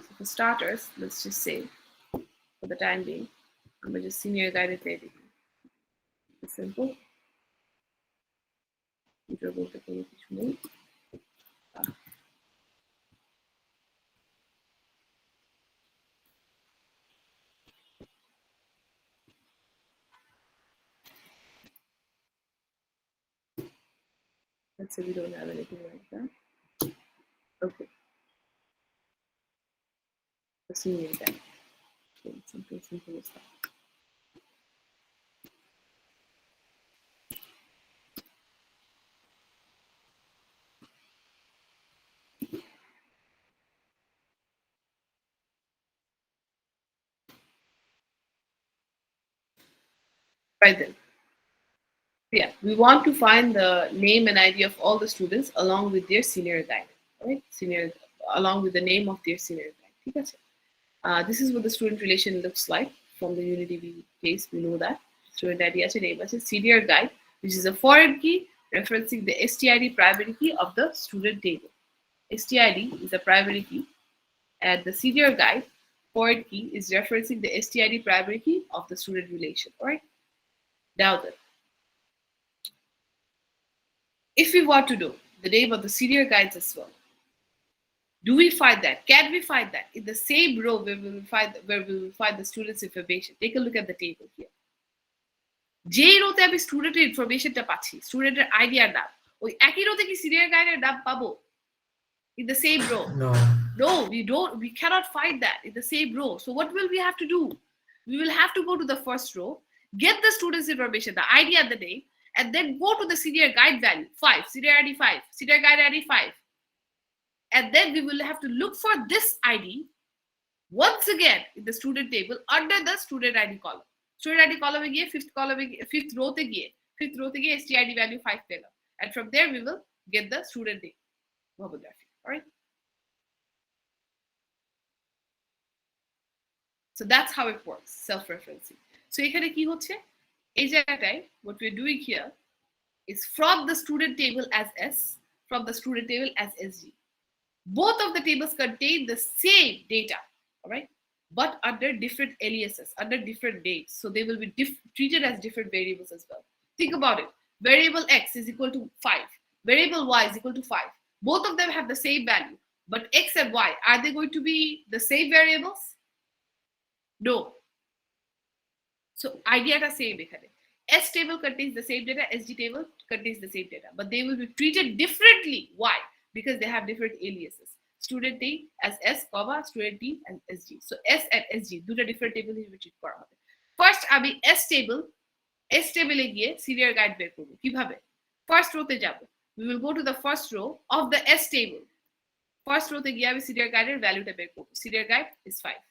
Speaker 1: So for starters, let's just say, for the time being, I'm just senior guide at lady. It's simple. Let's say we don't have anything like that. Okay. The senior guide. So something simple as that. Right then. Yeah, we want to find the name and ID of all the students along with their senior guide, right? Senior, along with the name of their senior guide. ঠিক আছে? This is what the student relation looks like from the UniDB case. We know that student ID আছে, name আছে, senior guide, which is a foreign key referencing the STID primary key of the student table. STID is a primary key, and the senior guide foreign key is referencing the STID primary key of the student relation. All right. Now then, if we want to know the name of the senior guides as well, do we find that? Can we find that in the same row where we will find the students' information? Take a look at the table here. যে রোতে আমি স্টুডেন্টের ইনফরমেশনটা পাচ্ছি, স্টুডেন্টের আইডিয়ার নাম, ওই একই রোতে কি সিনিয়র গাইডের নাম পাবো? In the same row? No, we don't. We cannot find that in the same row. So what will we have to do? We will have to go to the first row, get the student's information, the ID and the name, and then go to the senior guide value 5, senior ID 5, senior guide ID 5. And then we will have to look for this ID once again in the student table under the student ID column. Student ID column again, fifth row again, STID value 5 pelam. And from there we will get the student name. Homography. All right. So that's how it works, self-referencing. So এখানে কি হচ্ছে? এই জায়গাটায় what we're doing here is from the student table as S, from the student table as SG. Both of the tables contain the same data, all right, but under different aliases, under different dates. So they will be treated as different variables as well. Think about it. Variable X is equal to 5. Variable Y is equal to 5. Both of them have the same value, but X and Y, are they going to be the same variables? No. So idea is same. S table contains the same data, SG table contains the same data, but they will be treated differently. Why? Because they have different aliases. Student T as S, student T as SG. So S and SG, do the different table here which kora hobe. First, আমি S table এ গিয়ে senior guide বের করব। কিভাবে? First row তে যাব। We will go to the first row of the S table. First row তে গিয়ে আমি senior guide এর ভ্যালুটা বের করব। Senior guide is 5.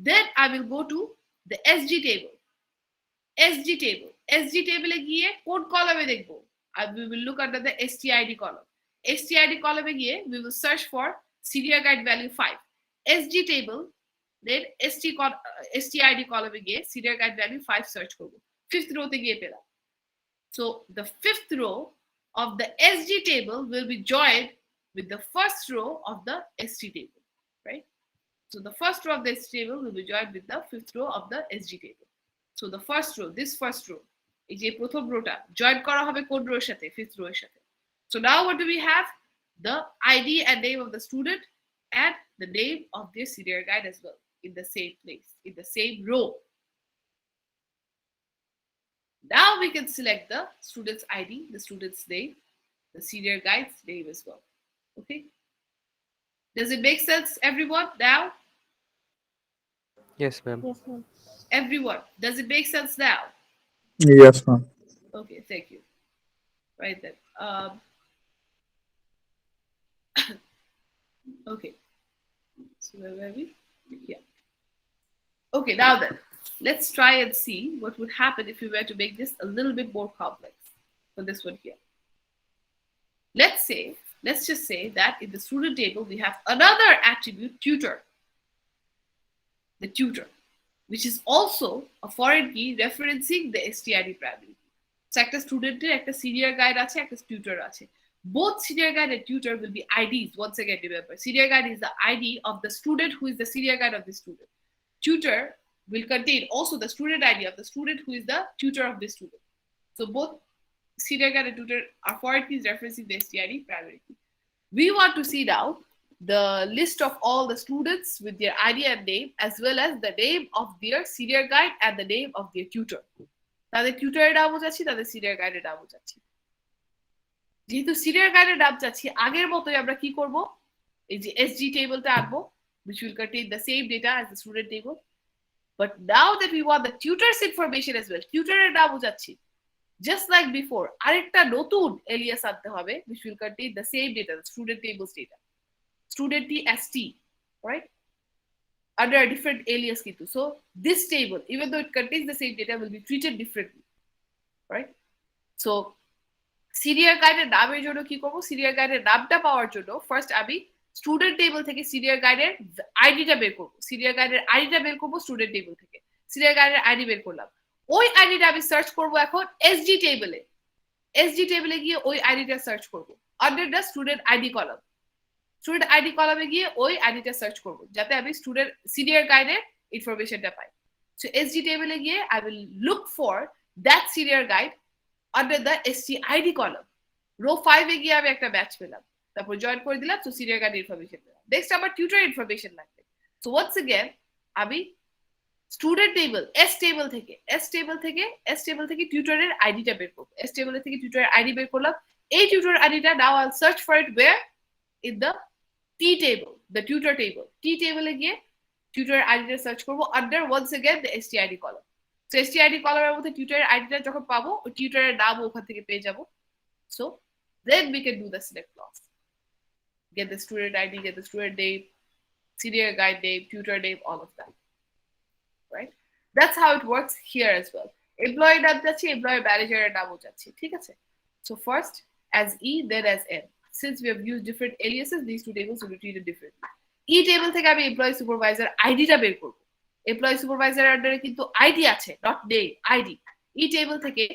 Speaker 1: Then I will go to the SG table. SG table এ গিয়ে কোন কলামে দেখব? We will look under the STID column. STID column এ গিয়ে we will search for senior guide value 5. SG table, then STID column এ গিয়ে senior guide value 5 search করব। Fifth row তে গিয়ে পেলাম। So the fifth row of the SG table will be joined with the first row of the ST table, right? So the first row of the ST table will be joined with the fifth row of the SG table. So the first row, this first row, এই যে প্রথম rota join করা হবে কোন রোর সাথে? Fifth rho এর সাথে। So now what do we have? The ID and name of the student and the name of their senior guide as well in the same place, in the same row. Now we can select the student's ID, the student's name, the senior guide's name as well. Okay. Does it make sense, everyone, now?
Speaker 5: Yes, ma'am.
Speaker 6: Yes, ma'am.
Speaker 1: Everyone, does it make sense now?
Speaker 7: Yes, ma'am.
Speaker 1: Okay, thank you. Right then. Okay. So where were we? Yeah. Okay, now then, let's try and see what would happen if we were to make this a little bit more complex for this one here. Let's just say that in the student table, we have another attribute, tutor. The tutor, which is also a foreign key referencing the STID primary. So একটা স্টুডেন্টের একটা senior guide আছে, একটা tutor আছে. Both senior guide and tutor will be IDs. Once again, remember, senior guide is the ID of the student who is the senior guide of the student. Tutor will contain also the student ID of the student who is the tutor of the student. So both senior guide and tutor are foreign keys referencing the STID primary key. We want to see now the list of all the students with their ID and name, as well as the name of their senior guide and the name of their tutor. তাদের টিউটরের নামও যাচ্ছি, তাদের senior গাইডের নামও যাচ্ছি। যেহেতু senior গাইডের নাম যাচ্ছি, আগের মতোই আমরা কি করব? এই যে SG টেবিলটা আনবো, which will contain the same data as the student table. But now that we want the tutor's information as well, tutoরের নামও যাচ্ছি, just like before, আরেকটা নতুন এলিয়াস আনতে হবে, which will contain the same data, the student table's data. Student T as T, right? Under a different alias kintu. So this table, even though it contains the same data, will be treated differently. right? So serial গাইডের নামের জন্য কি করব, serial গাইডের নামটা পাওয়ার জন্য first আমি student table থেকে সিরিয়াল গাইডের আইডিটা বের করব, সিরিয়াল গাইডের আইডিটা বের করব স্টুডেন্ট টেবিল থেকে, সিরিয়াল গাইডের আইডি বের করলাম, ওই আইডিটা আমি সার্চ করব এখন এসডি টেবিলে, এসডি টেবিলে গিয়ে ওই আইডিটা সার্চ করব under the student ID column, student ID কলামে গিয়ে ওই আইডিটা সার্চ করব যাতে আমি স্টুডেন্ট সিরিয়াল গাইডের ইনফরমেশনটা পাই। সো এসডি টেবিলে গিয়ে I will look for that serial guide under the STID column. Row 5 এ গিয়ে আমি একটা ব্যাচ পেলাম, তারপর জয়েন করে দিলাম, তো সিরিয়াল গাইড ইনফরমেশন পেলাম। নেক্সট আমার টিউটর ইনফরমেশন লাগবে। সো ওয়ান্স अगेन আমি স্টুডেন্ট টেবিল এস টেবিল থেকে টিউটরের আইডিটা বের করব, এস টেবিল থেকে টিউটরের আইডি বের করলাম, এই টিউটর আইডিটা now I will search for it where in the T table, the tutor table, T টেবিলে গিয়ে টিউটরের আইডিটা সার্চ করব under once again the STID column. So STID কলামের মধ্যে টিউটরের আইডিটা যখন পাবো ওই টিউটরের নাম ওখান থেকে পেয়ে যাব। So then we can do the select clause, get the student ID, get the student name, senior guide name, tutor name, all of that, right? That's how it works here as well. Employee নাম যাচ্ছে, employee manager এর নামও যাচ্ছে, ঠিক আছে? So first as E, then as N. Since we have used different aliases, these two tables will be treated differently. E table থেকে আমি employee supervisor আইডিটা বের করব, এমপ্লয়ি সুপারভাইজার আন্ডারে কিন্তু আইডি আছে, not name, ID. E table থেকে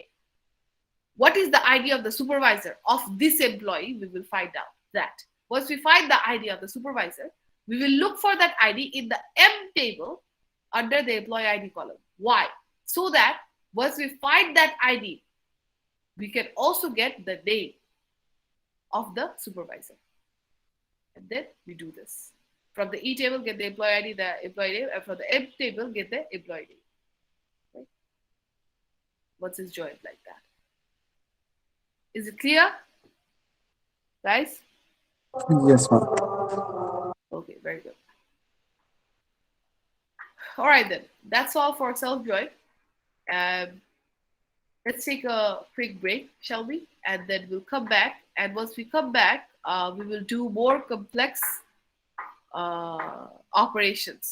Speaker 1: what is the ID of the supervisor of this employee, we will find out that. Once we find the ID of the supervisor, we will look for that ID in the M table under the employee ID column. Why? So that once we find that ID, we can also get the name of the supervisor. And then we do this. From the E table, get the employee ID, the employee name, and from the M table, get the employee name. Right? Once it's joined like that. Is it clear, guys?
Speaker 7: Yes, ma'am.
Speaker 1: Okay, very good. All right then, that's all for self-join. Let's take a quick break, shall we? And then we'll come back. And once we come back, we will do more complex operations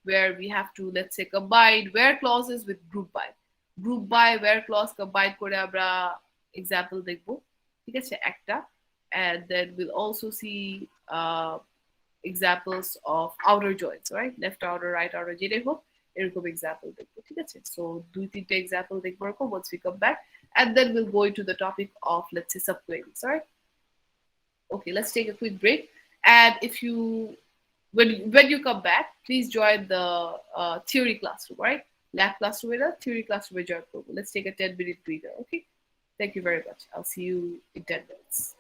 Speaker 1: where we have to, let's say, combine where clauses with group by. Group by where clause combine করে আমরা example দেখবো, ঠিক আছে একটা, and then we'll also see examples of outer joins, right? Left outer, right outer, যেটাই হোক এরকম example দেখবো, ঠিক আছে? So 2-3 example দেখবো এরকম once we come back, and then we'll go into the topic of, let's say, subqueries, all right? Okay, let's take a quick break. And if you when you come back, please join the theory classroom, right? Lab classroom with a theory classroom with join. Let's take a 10-minute breather, okay? Thank you very much. I'll see you in 10 minutes.